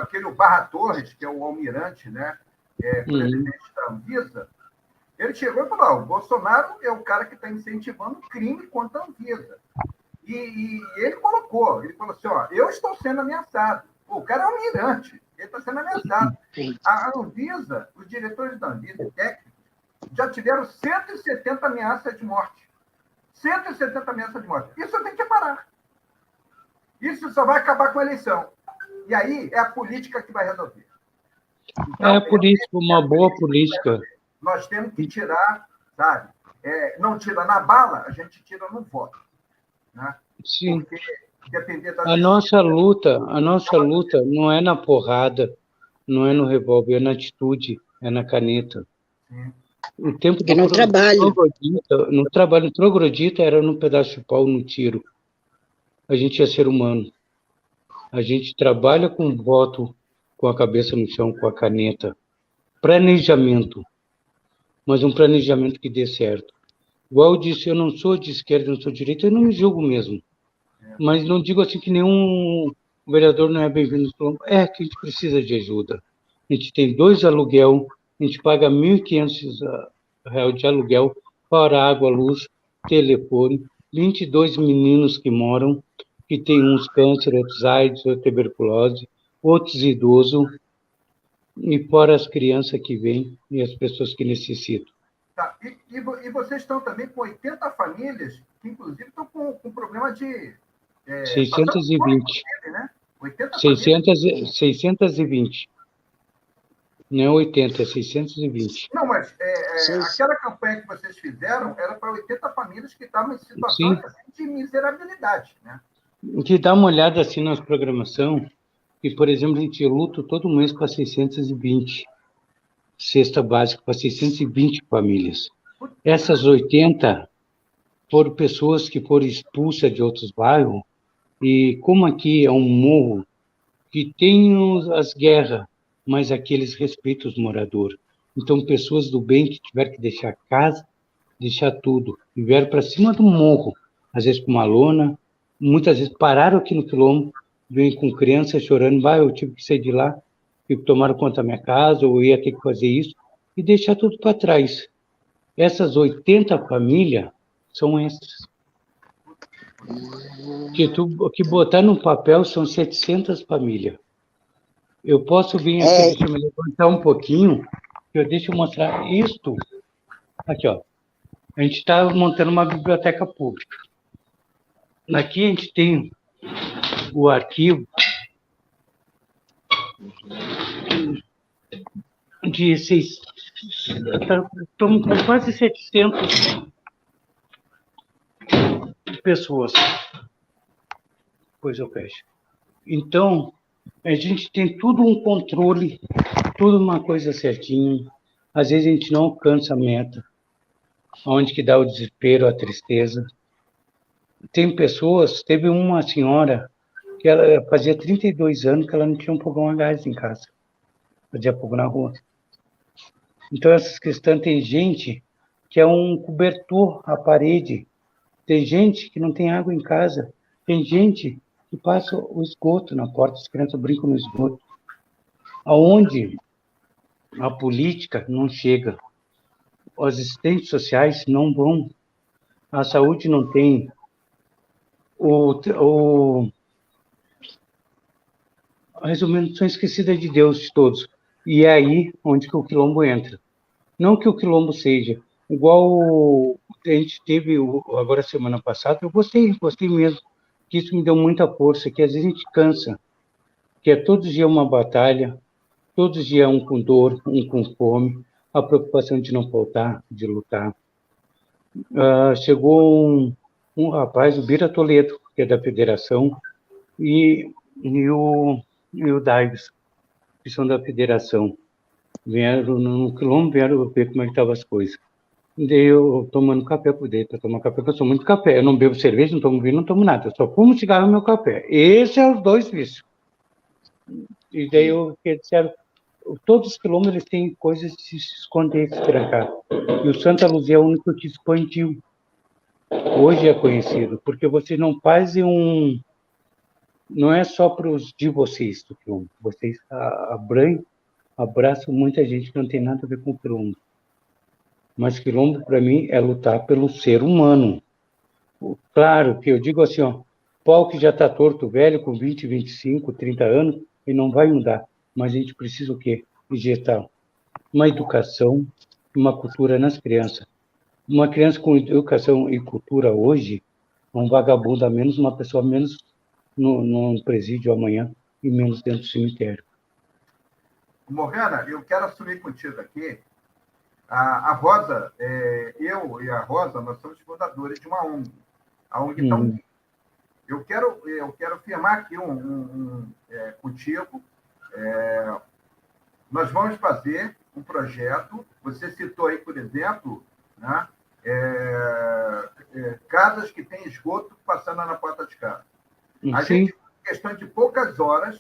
aquele Barra Torres, que é o almirante, né, presidente da Anvisa, ele chegou e falou: o Bolsonaro é o cara que está incentivando o crime contra a Anvisa. E ele falou assim: eu estou sendo ameaçado. Pô, o cara é almirante, ele está sendo ameaçado. A Anvisa, os diretores da Anvisa, técnicos, já tiveram 170 ameaças de morte. 170 ameaças de morte. Isso tem que parar. Isso só vai acabar com a eleição. E aí é a política que vai resolver. Então, uma boa política. Nós temos que tirar, sabe? Não tira na bala, a gente tira no voto. Né? Sim. Porque depender da a nossa luta não é na porrada, não é no revólver, é na atitude, é na caneta. Sim. O tempo do trabalho. No trabalho, no troglodita era no pedaço de pau, no tiro. A gente é ser humano. A gente trabalha com voto, com a cabeça no chão, com a caneta. Planejamento. Mas um planejamento que dê certo. Igual eu disse, eu não sou de esquerda, não sou de direita, eu não me julgo mesmo. Mas não digo assim que nenhum vereador não é bem-vindo. É que a gente precisa de ajuda. A gente tem 2 aluguel, a gente paga R$ 1.500 de aluguel para água, luz, telefone, 22 meninos que moram, que tem uns câncer, outros AIDS, outros tuberculose, outros idosos, e fora as crianças que vêm e as pessoas que necessitam. Tá. E vocês estão também com 80 famílias que, inclusive, estão com problema de... 620. Né? 620. Não é 80, é 620. Não, mas aquela campanha que vocês fizeram era para 80 famílias que estavam em situação assim, de miserabilidade, né? Que dá uma olhada assim nas programação, e, por exemplo, a gente luta todo mês para 620. Cesta básica para 620 famílias. Essas 80 foram pessoas que foram expulsas de outros bairros, e como aqui é um morro que tem as guerras, mas aqui eles respeitam os moradores. Então, pessoas do bem que tiveram que deixar casa, deixar tudo, e vieram para cima do morro, às vezes com uma lona, muitas vezes pararam aqui no quilombo, vêm com crianças chorando, eu tive que sair de lá, que tomaram conta da minha casa, ou ia ter que fazer isso, e deixar tudo para trás. Essas 80 famílias são extras. Que botar no papel são 700 famílias. Eu posso vir aqui, deixa eu me levantar um pouquinho, deixa eu mostrar isto. Aqui, ó. A gente está montando uma biblioteca pública. Aqui a gente tem o arquivo de estamos com quase 700 pessoas. Depois eu fecho. Então, a gente tem tudo um controle, tudo uma coisa certinha. Às vezes a gente não alcança a meta, onde que dá o desespero, a tristeza. Tem pessoas, teve uma senhora que ela fazia 32 anos que ela não tinha um fogão a gás em casa. Fazia fogo na rua. Então, essas questões, tem gente que é um cobertor à parede, tem gente que não tem água em casa, tem gente que passa o esgoto na porta, as crianças brincam no esgoto. Aonde a política não chega, os assistentes sociais não vão, a saúde não tem, resumindo, são esquecidas de Deus de todos. E é aí onde que o quilombo entra. Não que o quilombo seja igual a gente teve agora semana passada, eu gostei mesmo, que isso me deu muita força, que às vezes a gente cansa, que é todo dia uma batalha, todo dia um com dor, um com fome, a preocupação de não faltar, de lutar. Chegou um rapaz, o Bira Toledo, que é da federação, e o Davis, que são da federação. Vieram no quilombo, vieram ver como é que estavam as coisas. Daí eu tomando café, dei para tomar café, porque eu sou muito café. Eu não bebo cerveja, não tomo vinho, não tomo nada. Eu só fumo cigarro e meu café. Esse é os dois vícios. E daí eu que disseram, todos os quilombos eles têm coisas de se esconder, se trancar. E o Santa Luzia é o único que expandiu. Hoje é conhecido, porque vocês não fazem um... Não é só para os de vocês do quilombo. Vocês abraçam muita gente que não tem nada a ver com o quilombo. Mas quilombo, para mim, é lutar pelo ser humano. Claro que eu digo assim, ó, pau que já está torto, velho, com 20, 25, 30 anos, e não vai mudar. Mas a gente precisa o quê? Injetar uma educação, uma cultura nas crianças. Uma criança com educação e cultura hoje, um vagabundo a menos, uma pessoa a menos no presídio amanhã e menos dentro do cemitério. Morgana, eu quero assumir contigo aqui. A Rosa, eu e a Rosa, nós somos fundadores de uma ONG, a ONG Tão. Eu quero afirmar aqui contigo. Nós vamos fazer um projeto. Você citou aí, por exemplo, né, casas que têm esgoto passando na porta de casa. A gente, em questão de poucas horas,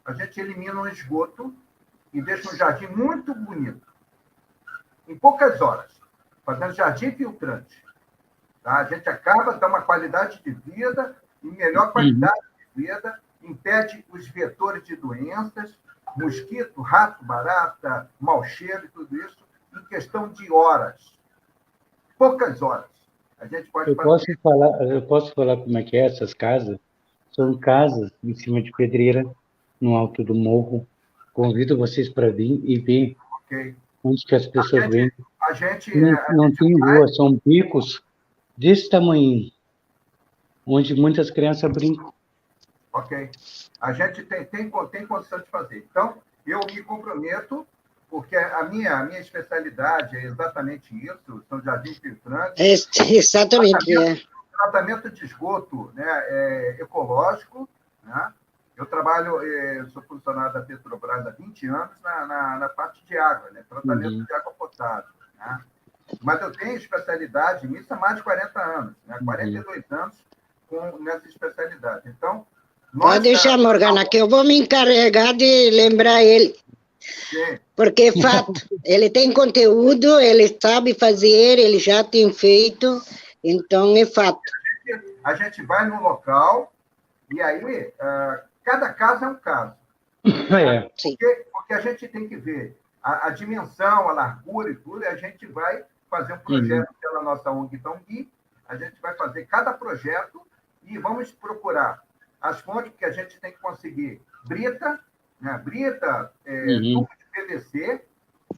a gente elimina um esgoto e deixa um jardim muito bonito. Em poucas horas, fazendo jardim filtrante. Tá? A gente acaba, dá uma qualidade de vida, e melhor qualidade de vida, impede os vetores de doenças, mosquito, rato, barata, mau cheiro e tudo isso, em questão de horas. Poucas horas. A gente pode fazer. Eu posso falar como é que é essas casas? São casas em cima de pedreira, no alto do morro. Convido vocês para vir e ver onde que as pessoas vêm. Não tem rua, são bicos desse tamanho, onde muitas crianças brincam. Ok. A gente tem condição de fazer. Então, eu me comprometo, porque a minha especialidade é exatamente isso, são jardins filtrantes. Exatamente. Tratamento de esgoto, né, ecológico. Né? Eu sou funcionário da Petrobras há 20 anos na parte de água, né? Tratamento de água potável. Né? Mas eu tenho especialidade nisso há mais de 40 anos, né? 42 anos nessa especialidade. Então, pode deixar, Morgana, que eu vou me encarregar de lembrar ele. Sim. Porque é fato, ele tem conteúdo, ele sabe fazer, ele já tem feito, então é fato. A gente vai no local e aí cada caso é um caso. Porque a gente tem que ver a dimensão, a largura e tudo, e a gente vai fazer um projeto pela nossa ONG Tongui, a gente vai fazer cada projeto e vamos procurar as fontes que a gente tem que conseguir brita, né? Brita, tubo de PVC,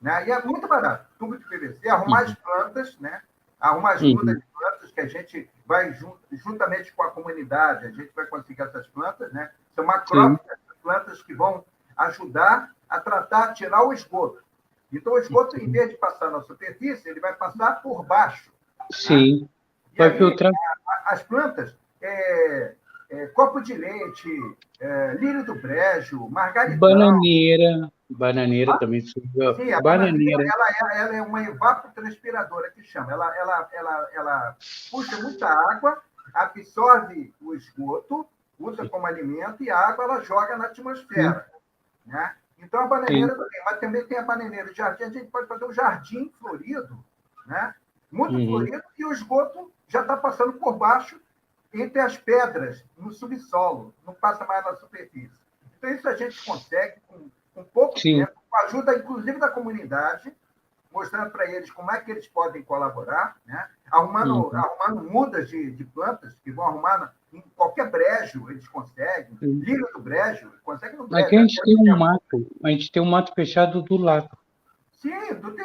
né? E é muito barato, tubo de PVC, arrumar as plantas, né? Arrumar as mudas de plantas que a gente vai, juntamente com a comunidade, a gente vai conseguir essas plantas, né? São macrófitas, plantas que vão ajudar a tratar, tirar o esgoto. Então, o esgoto, em vez de passar na superfície, ele vai passar por baixo. Sim. Né? Vai filtrar. As plantas, copo de leite, lírio do brejo, margaritão. Bananeira também. Sim, a bananeira ela é uma evapotranspiradora, que chama. Ela puxa muita água, absorve o esgoto, usa como alimento, e a água ela joga na atmosfera. Né? Então, a bananeira também, mas também tem a bananeira de jardim, a gente pode fazer um jardim florido, né? Muito florido, e o esgoto já está passando por baixo, entre as pedras, no subsolo, não passa mais na superfície. Então, isso a gente consegue com pouco tempo, com a ajuda, inclusive, da comunidade, mostrando para eles como é que eles podem colaborar, né? Arrumando mudas de plantas que vão arrumar em qualquer brejo, eles conseguem. Lírio do brejo, conseguem no brejo. Aqui a gente tem um mato fechado do lado. Sim,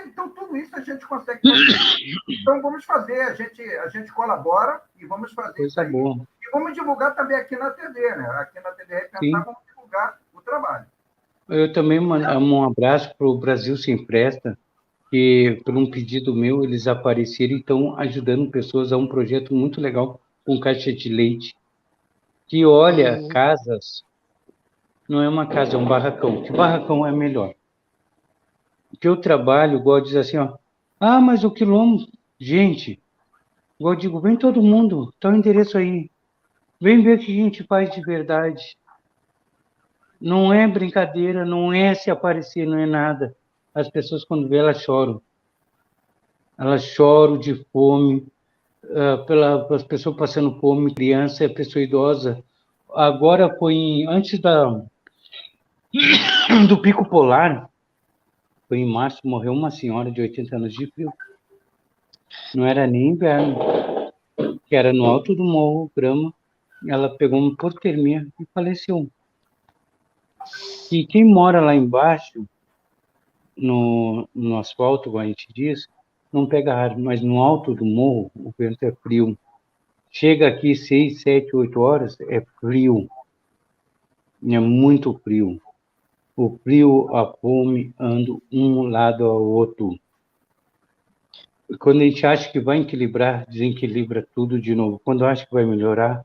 então tudo isso a gente consegue fazer. Então vamos fazer, a gente colabora e vamos fazer Coisa isso aí. boa. E vamos divulgar também aqui na TV, né? Aqui na TV Repensar, vamos divulgar o trabalho. Eu também mando um abraço para o Brasil Se Empresta, que, por um pedido meu, eles apareceram e estão ajudando pessoas a um projeto muito legal com caixa de leite, que olha casas, não é uma casa, é um barracão. Que barracão é melhor? que eu trabalho, igual diz assim, ó, ah, mas o quilombo, gente, igual eu digo, vem todo mundo, tá o endereço aí, vem ver o que a gente faz de verdade. Não é brincadeira, não é se aparecer, não é nada. As pessoas, quando vê, elas choram. Elas choram de fome, pelas pessoas passando fome, criança, pessoa idosa. Agora antes do pico polar, foi em março, morreu uma senhora de 80 anos de frio. Não era nem inverno, que era no alto do morro, grama. Ela pegou uma hipotermia e faleceu. E quem mora lá embaixo, no asfalto, como a gente diz, não pega ar, mas no alto do morro, o vento é frio. Chega aqui 6, 7, 8 horas, é frio. É muito frio. O frio, a fome, andam um lado ao outro. Quando a gente acha que vai equilibrar, desequilibra tudo de novo. Quando acha que vai melhorar,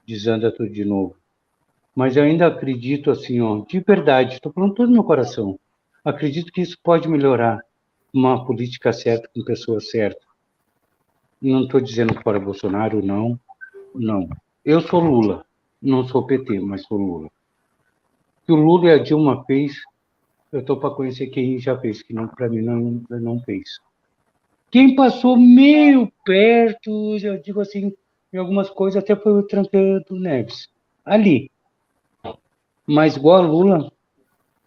desanda tudo de novo. Mas eu ainda acredito assim, ó, de verdade, estou falando todo no meu coração. Acredito que isso pode melhorar. Uma política certa com pessoas certas. Não estou dizendo fora Bolsonaro, não. Não. Eu sou Lula. Não sou PT, mas sou Lula. O que o Lula e a Dilma fez, eu estou para conhecer quem já fez, que para mim não fez. Quem passou meio perto, eu digo assim, em algumas coisas, até foi o Tancredo Neves. Ali. Mas igual a Lula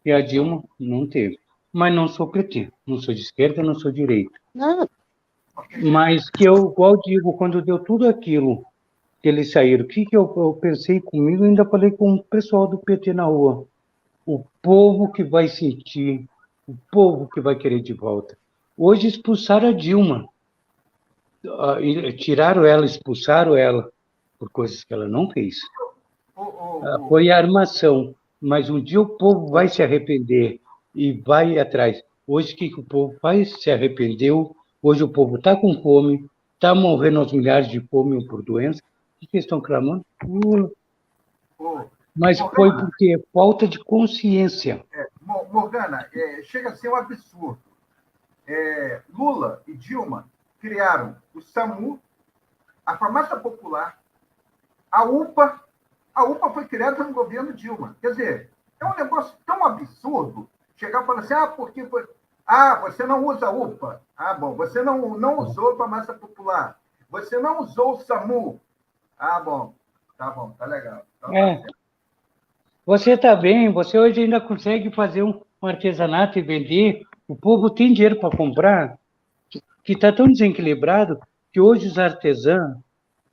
e a Dilma, não teve. Mas não sou PT. Não sou de esquerda, não sou de direita. Não, Mas que eu, igual digo, quando deu tudo aquilo que eles saíram, o que eu pensei comigo, ainda falei com o pessoal do PT na rua. O povo que vai sentir, o povo que vai querer de volta. Hoje expulsaram a Dilma. Tiraram ela, expulsaram ela por coisas que ela não fez. Foi a armação. Mas um dia o povo vai se arrepender e vai atrás. Hoje, o que o povo faz? Se arrependeu. Hoje o povo está com fome, está morrendo aos milhares de fome ou por doença. O que eles estão clamando? Mas foi porque falta de consciência. Morgana, chega a ser um absurdo. Lula e Dilma criaram o SAMU, a farmácia popular, a UPA. A UPA foi criada no governo Dilma. Quer dizer, é um negócio tão absurdo chegar e falar assim, porque foi... você não usa a UPA. Bom, você não usou a farmácia popular. Você não usou o SAMU. Bom, tá legal. Então, Você está bem, você hoje ainda consegue fazer um artesanato e vender. O povo tem dinheiro para comprar, que está tão desequilibrado que hoje os artesãos,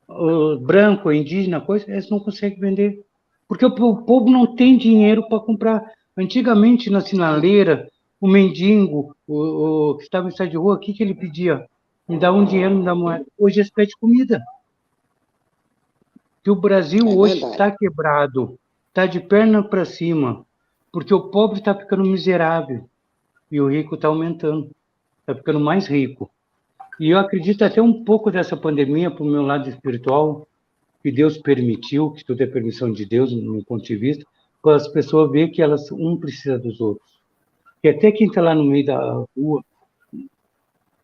o branco, o indígena, eles não conseguem vender. Porque o povo não tem dinheiro para comprar. Antigamente, na sinaleira, o mendigo, o que estava em estado de rua, o que ele pedia? Me dá um dinheiro, me dá moeda. Hoje eles pedem comida. Que o Brasil hoje está quebrado, está de perna para cima, porque o pobre está ficando miserável e o rico está aumentando, está ficando mais rico. E eu acredito até um pouco dessa pandemia, para o meu lado espiritual, que Deus permitiu, que tudo é permissão de Deus, no meu ponto de vista, para as pessoas verem que elas um precisa dos outros. Que até quem está lá no meio da rua,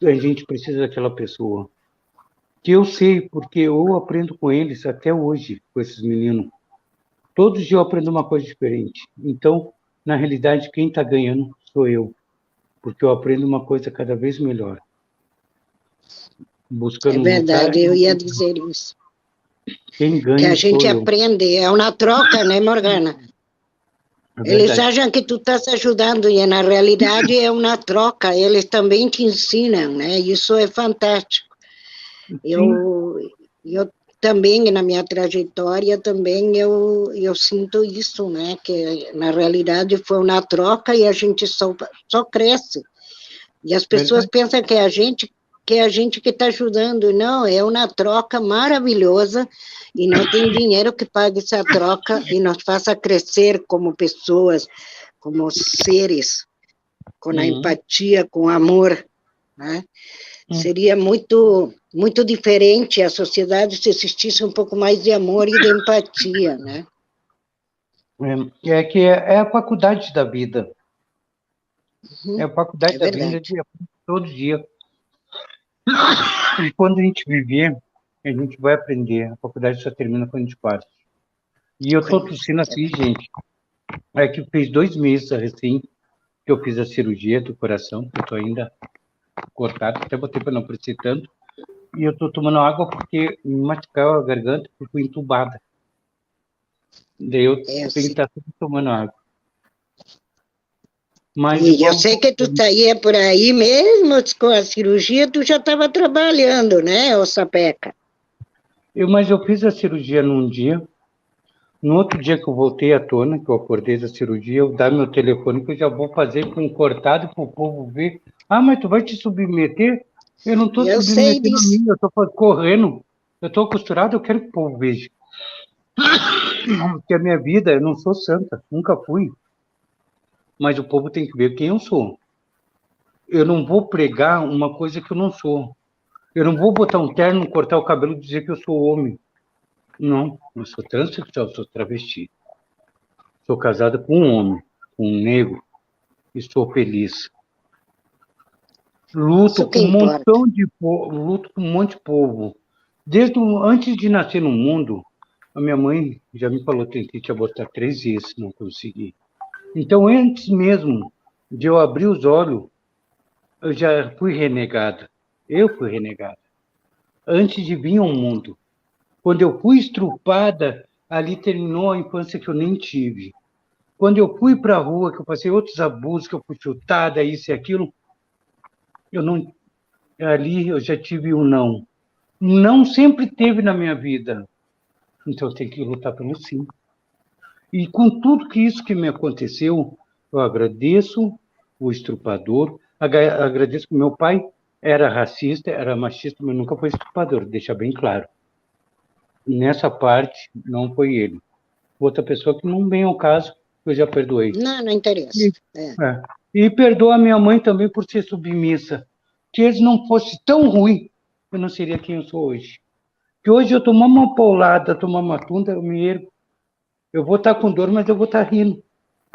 a gente precisa daquela pessoa. Que eu sei, porque eu aprendo com eles até hoje, com esses meninos. Todos os dias eu aprendo uma coisa diferente. Então, na realidade, quem está ganhando sou eu, porque eu aprendo uma coisa cada vez melhor. Buscando verdade, eu ia dizer isso. Quem ganha que a gente sou eu. aprende, é uma troca, né, Morgana? Eles acham que tu estás ajudando, e na realidade é uma troca, eles também te ensinam, né? Isso é fantástico. Eu também, na minha trajetória, também eu sinto isso, né? Que na realidade foi uma troca e a gente só cresce. E as pessoas pensam que é a gente que está ajudando. Não, é uma troca maravilhosa e não tem dinheiro que pague essa troca e nos faça crescer como pessoas, como seres, com a empatia, com amor, né? Seria muito, muito diferente a sociedade se existisse um pouco mais de amor e de empatia, né? É que é a faculdade da vida. É a faculdade da vida de todo dia. E quando a gente viver, a gente vai aprender. A faculdade só termina quando a gente passa. E eu tô tossindo assim, gente. É que fez 2 meses, assim, que eu fiz a cirurgia do coração, que eu tô ainda cortado, até botei para não parecer tanto. E eu tô tomando água porque me machucava a garganta, porque fui entubada. Daí eu tenho que estar sempre tomando água. Mas e eu sei que tu saía por aí mesmo com a cirurgia, tu já estava trabalhando, né, ô Sapeca? Mas eu fiz a cirurgia num dia. No outro dia que eu voltei à tona, que eu acordei da cirurgia, eu dar meu telefone, que eu já vou fazer com cortado para o povo ver. Ah, mas tu vai te submeter? Eu não estou submetendo a mim, eu estou correndo. Eu estou costurado, eu quero que o povo veja. Porque a minha vida, eu não sou santa, nunca fui. Mas o povo tem que ver quem eu sou. Eu não vou pregar uma coisa que eu não sou. Eu não vou botar um terno, cortar o cabelo e dizer que eu sou homem. Não, eu sou transexual, sou travesti. Sou casada com um homem, com um negro, e sou feliz. Luto com um montão de povo, luto com um monte de povo. Antes de nascer no mundo, a minha mãe já me falou que tentei te abortar 3 vezes, não consegui. Então, antes mesmo de eu abrir os olhos, eu já fui renegada. Eu fui renegada. Antes de vir ao mundo. Quando eu fui estrupada, ali terminou a infância que eu nem tive. Quando eu fui para a rua, que eu passei outros abusos, que eu fui chutada, isso e aquilo, ali eu já tive um não. Não sempre teve na minha vida. Então eu tenho que lutar pelo sim. E com tudo isso que me aconteceu, eu agradeço o estrupador, agradeço que meu pai era racista, era machista, mas nunca foi estrupador, deixa bem claro. Nessa parte, não foi ele. Outra pessoa que não vem ao caso, eu já perdoei. Não interessa. E perdoa a minha mãe também por ser submissa. Se eles não fossem tão ruins, eu não seria quem eu sou hoje. Que hoje eu tomar uma paulada, tomar uma tunda, eu me ergo. Eu vou estar com dor, mas eu vou estar rindo.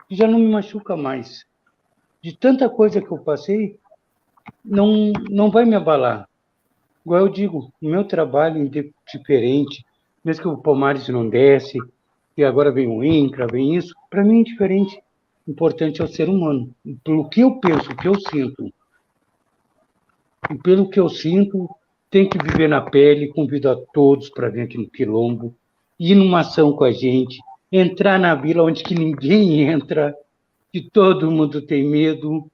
Já não me machuca mais. De tanta coisa que eu passei, não vai me abalar. Igual eu digo, o meu trabalho é diferente, mesmo que o Palmares não desce, e agora vem o INCRA, vem isso, para mim é diferente. O importante é o ser humano. E pelo que eu penso, o que eu sinto, e pelo que eu sinto, tem que viver na pele, convido a todos para vir aqui no Quilombo, ir numa ação com a gente, entrar na vila onde que ninguém entra, que todo mundo tem medo.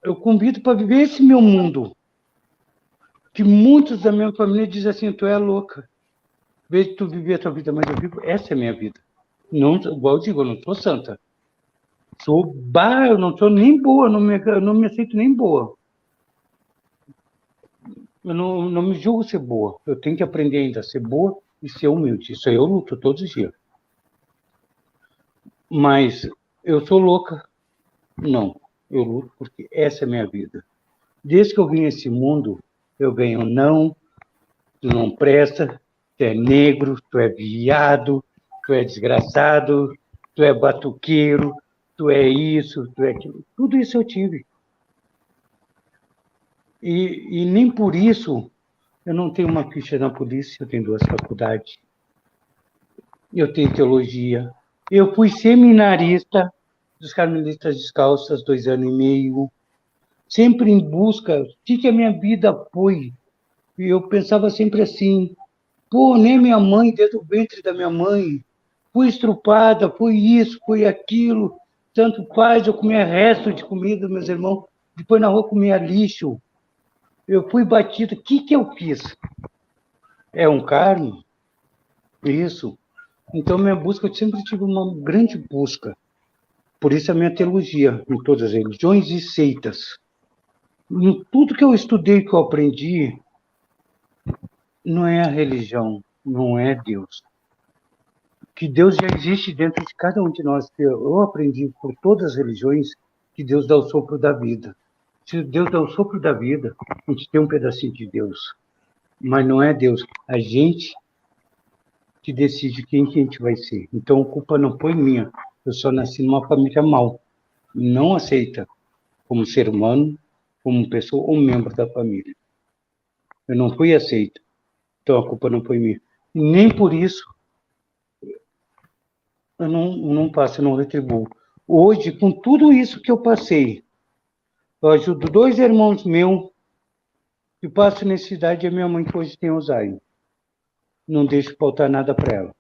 Eu convido para viver esse meu mundo, que muitos da minha família dizem assim, tu é louca. Veja tu viver a tua vida, mas eu vivo, essa é a minha vida. Não, igual eu digo, eu não sou santa. Eu não sou nem boa, eu não me aceito nem boa. Eu não me julgo ser boa. Eu tenho que aprender ainda a ser boa e ser humilde. Isso aí eu luto todos os dias. Mas eu sou louca? Não. Eu luto porque essa é a minha vida. Desde que eu vim a esse mundo, eu ganho não, tu não presta, tu é negro, tu é viado, tu é desgraçado, tu é batuqueiro, tu é isso, tu é aquilo. Tudo isso eu tive. E nem por isso eu não tenho uma ficha na polícia, eu tenho 2 faculdades. Eu tenho teologia. Eu fui seminarista dos Carmelitas Descalços 2 anos e meio, sempre em busca, o que a minha vida foi? E eu pensava sempre assim, nem minha mãe, dentro do ventre da minha mãe, fui estrupada, foi isso, foi aquilo, tanto faz, eu comia resto de comida, meus irmãos, depois na rua comia lixo, eu fui batido, o que eu fiz? É um karma? Isso. Então, minha busca, eu sempre tive uma grande busca, por isso a minha teologia, em todas as religiões e seitas. Em tudo que eu estudei, que eu aprendi, não é a religião, não é Deus. Que Deus já existe dentro de cada um de nós. Eu aprendi por todas as religiões que Deus dá o sopro da vida. Se Deus dá o sopro da vida, a gente tem um pedacinho de Deus. Mas não é Deus. A gente que decide quem que a gente vai ser. Então, a culpa não foi minha. Eu só nasci numa família mal. Não aceita. como ser humano, como pessoa, um membro da família. Eu não fui aceito, então a culpa não foi minha. Nem por isso eu não passo, eu não retribuo. Hoje, com tudo isso que eu passei, eu ajudo 2 irmãos meus que passam necessidade e a minha mãe que hoje tem Alzheimer. Não deixo faltar nada para ela.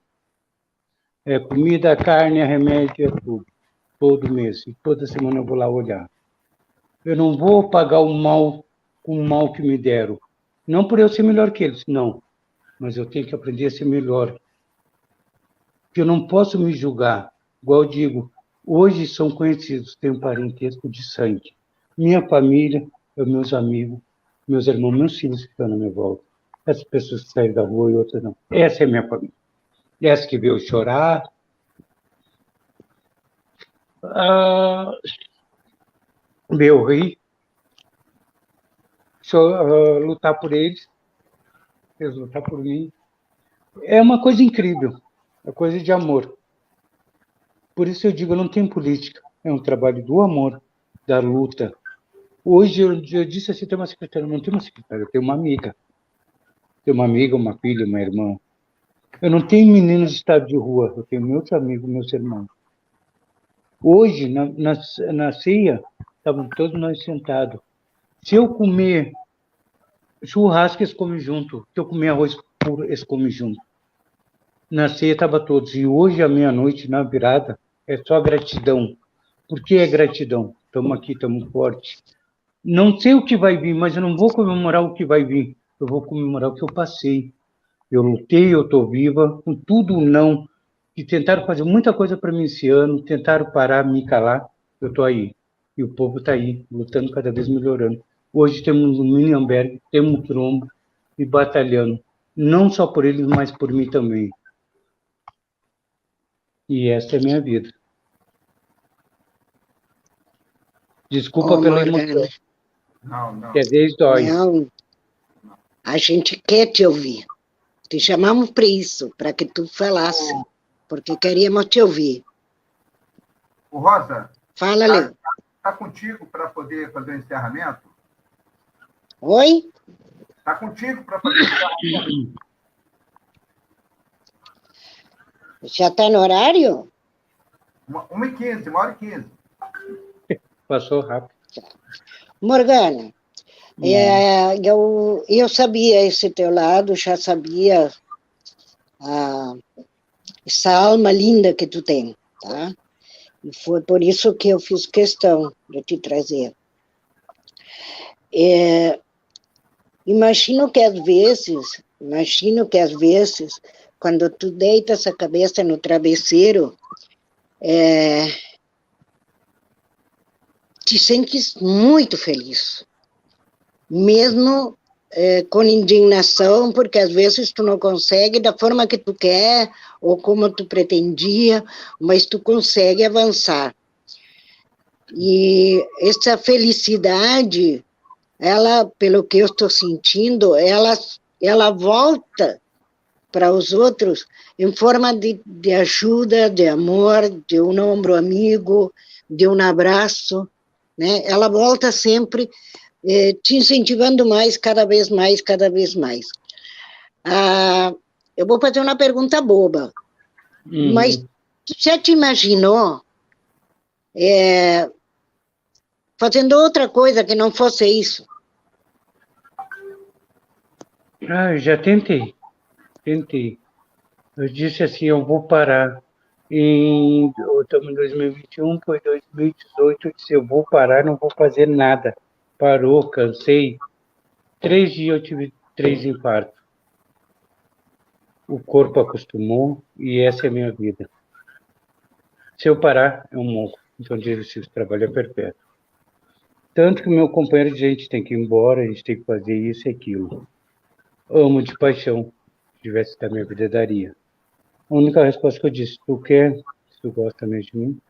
É comida, carne, remédio, é tudo. Todo mês. E toda semana eu vou lá olhar. Eu não vou pagar o mal com o mal que me deram. Não por eu ser melhor que eles, não. Mas eu tenho que aprender a ser melhor. Porque eu não posso me julgar. Igual eu digo, hoje são conhecidos, tenho parentesco de sangue. Minha família, meus amigos, meus irmãos, meus filhos que estão na minha volta. Essas pessoas que saem da rua e outras não. Essa é a minha família. Essa que veio eu chorar. Veio rir. Lutar por eles. Eles lutar por mim. É uma coisa incrível. É coisa de amor. Por isso eu digo, não tem política. É um trabalho do amor, da luta. Hoje eu disse assim, tem uma secretária. Não tem uma secretária, eu tenho uma amiga. Tenho uma amiga, uma filha, uma irmã. Eu não tenho meninos de estado de rua. Eu tenho meus amigos, meus irmãos. Hoje, na ceia, estavam todos nós sentados. Se eu comer churrasco, eles comem junto. Se eu comer arroz puro, eles comem junto. Na ceia estavam todos. E hoje, à meia-noite, na virada, é só gratidão. Por que é gratidão? Estamos aqui, estamos fortes. Não sei o que vai vir, mas eu não vou comemorar o que vai vir. Eu vou comemorar o que eu passei. Eu lutei, eu estou viva, com tudo não. E tentaram fazer muita coisa para mim esse ano, tentaram parar, me calar. Eu estou aí. E o povo está aí, lutando, cada vez melhorando. Hoje temos um Miniamberg, temos um Trombo e batalhando. Não só por eles, mas por mim também. E essa é a minha vida. Desculpa pela emoção. Não. Que às vezes dói. Não, a gente quer te ouvir. Te chamamos para isso, para que tu falasse, porque queríamos te ouvir. O Rosa, Fala, Léo. está contigo para poder fazer o encerramento? Oi? Está contigo para fazer o encerramento? Já está no horário? 1h15, 1h15. Passou rápido. Morgana, eu sabia esse teu lado, já sabia essa alma linda que tu tem, tá? E foi por isso que eu fiz questão de te trazer. Imagino que às vezes, quando tu deitas a cabeça no travesseiro, te sentes muito feliz, mesmo com indignação, porque às vezes tu não consegue da forma que tu quer, ou como tu pretendia, mas tu consegue avançar. E essa felicidade, ela, pelo que eu estou sentindo, ela volta para os outros em forma de ajuda, de amor, de um ombro amigo, de um abraço, né? Ela volta sempre te incentivando mais, cada vez mais, cada vez mais. Eu vou fazer uma pergunta boba, mas tu já te imaginou fazendo outra coisa que não fosse isso? Eu já tentei. Eu disse assim, eu vou parar. Estamos em 2021, foi 2018, eu disse, eu vou parar, não vou fazer nada. Parou, cansei. 3 dias eu tive 3 infartos. O corpo acostumou e essa é a minha vida. Se eu parar, eu morro. Então, o trabalho é perpétuo. Tanto que o meu companheiro diz, a gente tem que ir embora, a gente tem que fazer isso e aquilo. Amo de paixão. Se tivesse da minha vida, daria. A única resposta que eu disse, tu quer, se tu gosta mesmo de mim,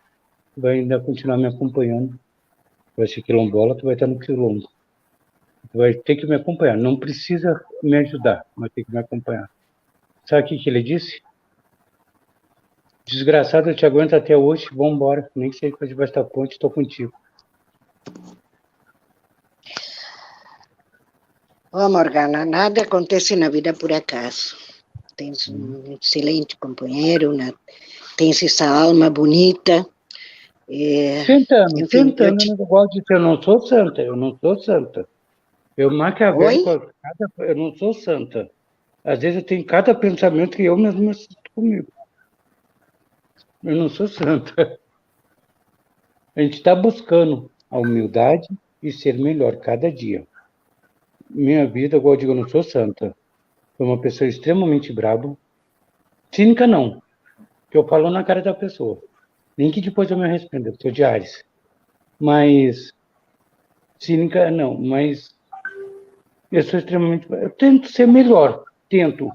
tu vai ainda continuar me acompanhando. Vai ser quilombola, tu vai estar no quilombo. Tu vai ter que me acompanhar. Não precisa me ajudar, mas tem que me acompanhar. Sabe o que ele disse? Desgraçado, eu te aguento até hoje, vamos embora. Nem sei que debaixo da ponte, estou contigo. Ó, Morgana, nada acontece na vida por acaso. Tens um excelente companheiro, tens essa alma bonita. Tentando, Enfim, eu não gosto de dizer, eu não sou santa, eu não sou santa. Eu maquiavélico, eu não sou santa. Às vezes eu tenho cada pensamento que eu mesmo assisto comigo. Eu não sou santa. A gente está buscando a humildade e ser melhor cada dia. Minha vida, igual eu digo, eu não sou santa. Sou uma pessoa extremamente braba. Cínica não, que eu falo na cara da pessoa. Nem que depois eu me arrependa, eu sou de Ares. Mas cínica não, mas eu sou extremamente... Eu tento ser melhor, tento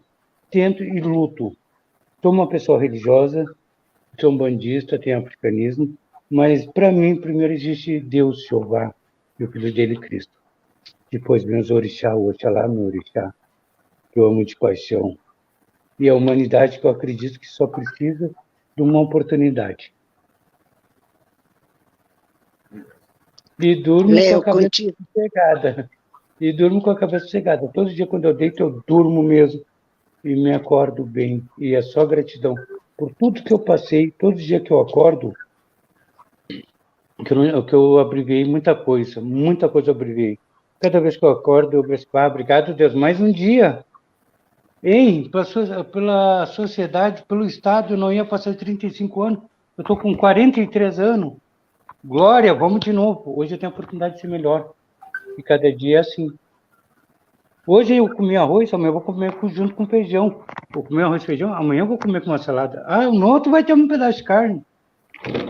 e luto. Sou uma pessoa religiosa, sou um bandista, tenho africanismo, mas para mim primeiro existe Deus, Jeová, e o Filho dele, Cristo. Depois vem os orixá, o Oxalá, meu orixá, que eu amo de paixão. E a humanidade que eu acredito que só precisa de uma oportunidade. E durmo com a cabeça sossegada. Todo dia quando eu deito, eu durmo mesmo. E me acordo bem. E é só gratidão por tudo que eu passei. Todo dia que eu acordo, que eu abreviei muita coisa eu abreviei. Cada vez que eu acordo, eu penso, obrigado, Deus, mais um dia. Ei, pela sociedade, pelo Estado, eu não ia passar 35 anos. Eu estou com 43 anos. Glória, vamos de novo. Hoje eu tenho a oportunidade de ser melhor. E cada dia é assim. Hoje eu comi arroz, amanhã eu vou comer junto com feijão. Vou comer arroz e feijão, amanhã eu vou comer com uma salada. No outro vai ter um pedaço de carne.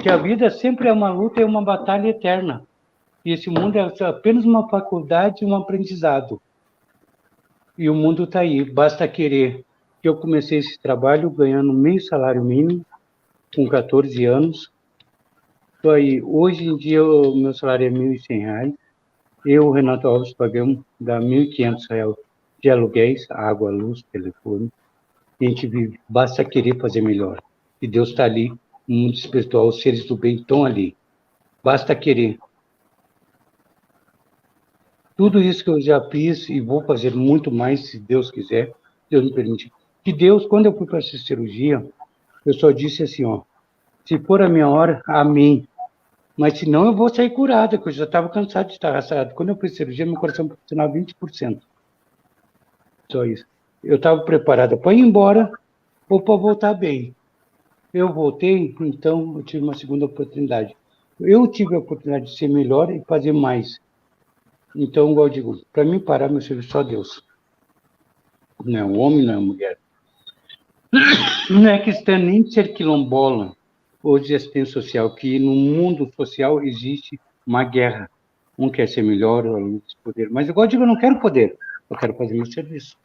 Que a vida sempre é uma luta e uma batalha eterna. E esse mundo é apenas uma faculdade e um aprendizado. E o mundo está aí, basta querer. Eu comecei esse trabalho ganhando meio salário mínimo, com 14 anos. Estou aí. Hoje em dia, o meu salário é R$1.100. Eu, Renato Alves, pagamos R$1.500 de aluguéis, água, luz, telefone. E a gente vive, basta querer fazer melhor. E Deus está ali, o mundo espiritual, os seres do bem estão ali. Basta querer. Tudo isso que eu já fiz e vou fazer muito mais, se Deus quiser, Deus me permitir. Que Deus, quando eu fui para essa cirurgia, eu só disse assim, se for a minha hora, amém. Mas se não, eu vou sair curada, porque eu já estava cansado de estar arrastado. Quando eu fiz cirurgia, meu coração funcionava 20%. Só isso. Eu estava preparada para ir embora ou para voltar bem. Eu voltei, então eu tive uma segunda oportunidade. Eu tive a oportunidade de ser melhor e fazer mais. Então, igual eu digo, para mim parar meu serviço, só Deus. Não é um homem, não é uma mulher. Não é questão nem de ser quilombola ou de assistência social, que no mundo social existe uma guerra. Um quer ser melhor, outro quer poder. Mas igual eu digo, eu não quero poder, eu quero fazer meu serviço.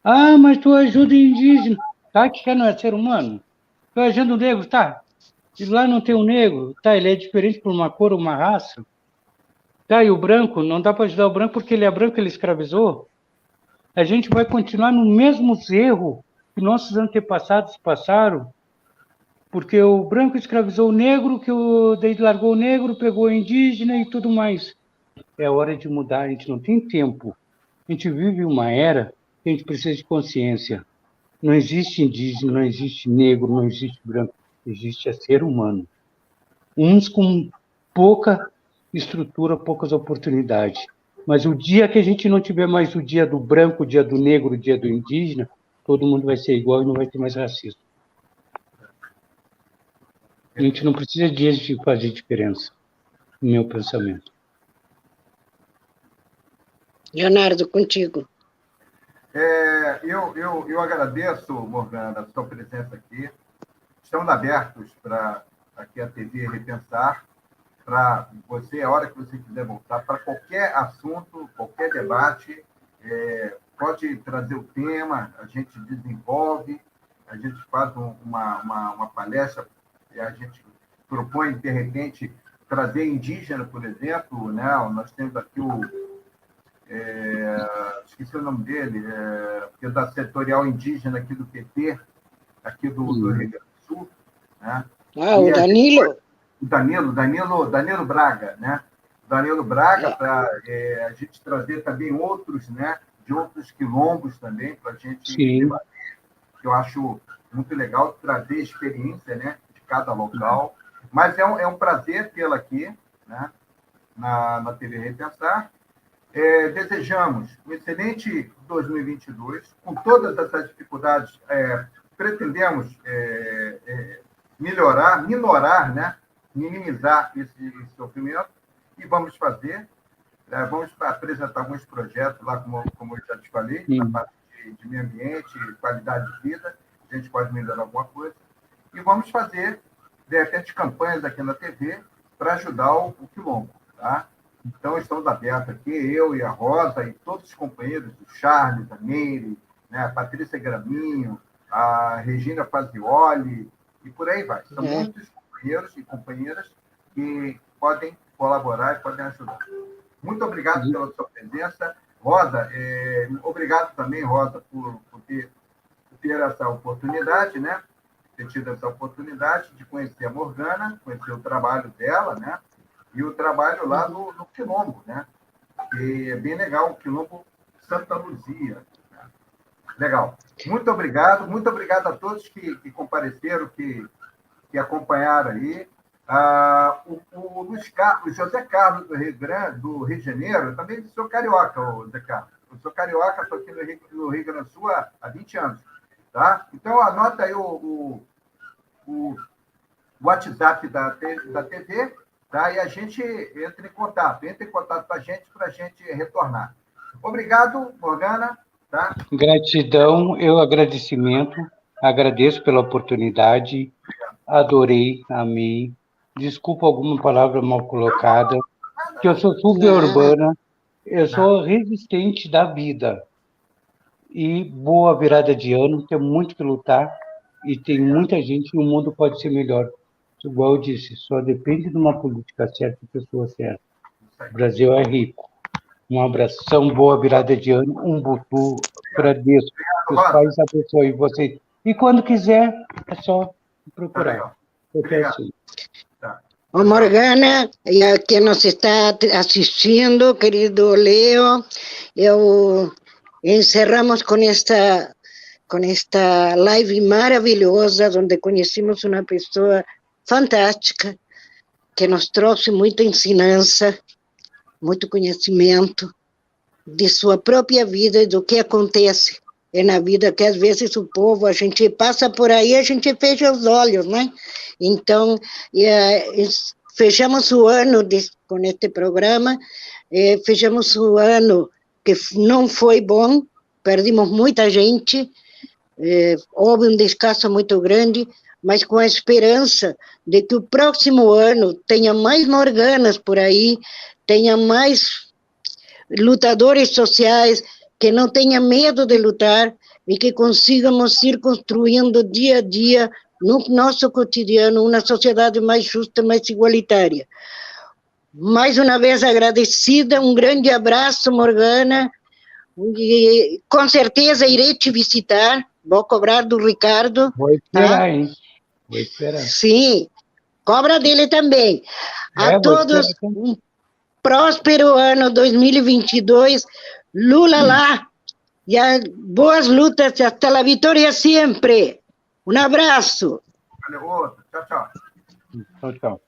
Mas tu ajuda indígena. Tá, que não é ser humano? Tu ajuda o negro, tá? E lá não tem um negro, tá? Ele é diferente por uma cor ou uma raça. Tá, e o branco, não dá para ajudar o branco porque ele é branco, ele escravizou. A gente vai continuar no mesmo erro que nossos antepassados passaram, porque o branco escravizou o negro, daí largou o negro, pegou o indígena e tudo mais. É hora de mudar, a gente não tem tempo. A gente vive uma era que a gente precisa de consciência. Não existe indígena, não existe negro, não existe branco, existe ser humano. Uns com pouca estrutura, poucas oportunidades. Mas o dia que a gente não tiver mais o dia do branco, o dia do negro, o dia do indígena, todo mundo vai ser igual e não vai ter mais racismo. A gente não precisa de dias de fazer diferença, no meu pensamento. Leonardo, contigo. Eu agradeço, Morgana, a sua presença aqui. Estamos abertos para aqui a TV Repensar, para você, a hora que você quiser voltar, para qualquer assunto, qualquer debate, pode trazer o tema, a gente desenvolve, a gente faz uma palestra, a gente propõe, de repente, trazer indígena, por exemplo, né? Nós temos aqui esqueci o nome dele, que é da setorial indígena aqui do PT, aqui do Rio Grande do Sul, né? O Danilo. O Danilo Braga, né? Danilo Braga, para a gente trazer também outros, né, de outros quilombos também, para a gente debater, que eu acho muito legal trazer experiência, né, de cada local. Mas é um prazer tê-la aqui, né, na TV Repensar. Desejamos um excelente 2022, com todas essas dificuldades, pretendemos minorar, né, minimizar esse sofrimento, e vamos fazer. Vamos apresentar alguns projetos lá, como eu já te falei, na parte de meio ambiente, qualidade de vida, a gente pode melhorar alguma coisa. E vamos fazer, de repente, campanhas aqui na TV para ajudar o quilombo, tá? Então, estamos abertos aqui, eu e a Rosa, e todos os companheiros, o Charles, a Meire, né, a Patrícia Graminho, a Regina Fazioli, e por aí vai. São muitos companheiros e companheiras que podem colaborar e podem ajudar. Muito obrigado pela sua presença. Rosa, obrigado também, Rosa, por ter essa oportunidade, né? Ter tido essa oportunidade de conhecer a Morgana, conhecer o trabalho dela, né? E o trabalho lá no Quilombo, né? Que é bem legal, o Quilombo Santa Luzia. Né? Legal. Muito obrigado a todos que compareceram, que acompanharam aí. O José Carlos do Rio de Janeiro, também sou carioca, o José Carlos. Eu sou carioca, estou aqui no Rio Grande do Sul há 20 anos. Tá? Então, anota aí o WhatsApp da TV, tá? E a gente entra em contato com a gente para a gente retornar. Obrigado, Morgana. Tá? Gratidão, agradecimento, agradeço pela oportunidade, adorei, amei. Desculpa alguma palavra mal colocada, que eu sou suburbana, eu sou resistente da vida. E boa virada de ano, tem muito que lutar, e tem muita gente, e o mundo pode ser melhor. Igual eu disse, só depende de uma política certa e pessoa certa. O Brasil é rico. Um abração, boa virada de ano, um butu, agradeço. Os pais abençoem vocês. E quando quiser, é só procurar. Eu peço isso. Morgana, e a quem nos está assistindo, querido Leo, encerramos com esta live maravilhosa, onde conhecemos uma pessoa fantástica, que nos trouxe muita ensinança, muito conhecimento de sua própria vida e do que acontece na vida, que às vezes o povo, a gente passa por aí, a gente fecha os olhos, né? Então, fechamos o ano com este programa, fechamos o ano que não foi bom, perdimos muita gente, houve um descaso muito grande, mas com a esperança de que o próximo ano tenha mais Morganas por aí, tenha mais lutadores sociais, que não tenham medo de lutar e que consigamos ir construindo dia a dia no nosso cotidiano uma sociedade mais justa, mais igualitária. Mais uma vez agradecida, um grande abraço, Morgana, e com certeza irei te visitar, vou cobrar do Ricardo. Vou esperar, hein? Vou esperar. Sim, cobra dele também. A todos, um próspero ano 2022, Lula lá, e boas lutas, até a vitória sempre. Um abraço. Valeu, outro. Tchau, tchau. Tchau, tchau.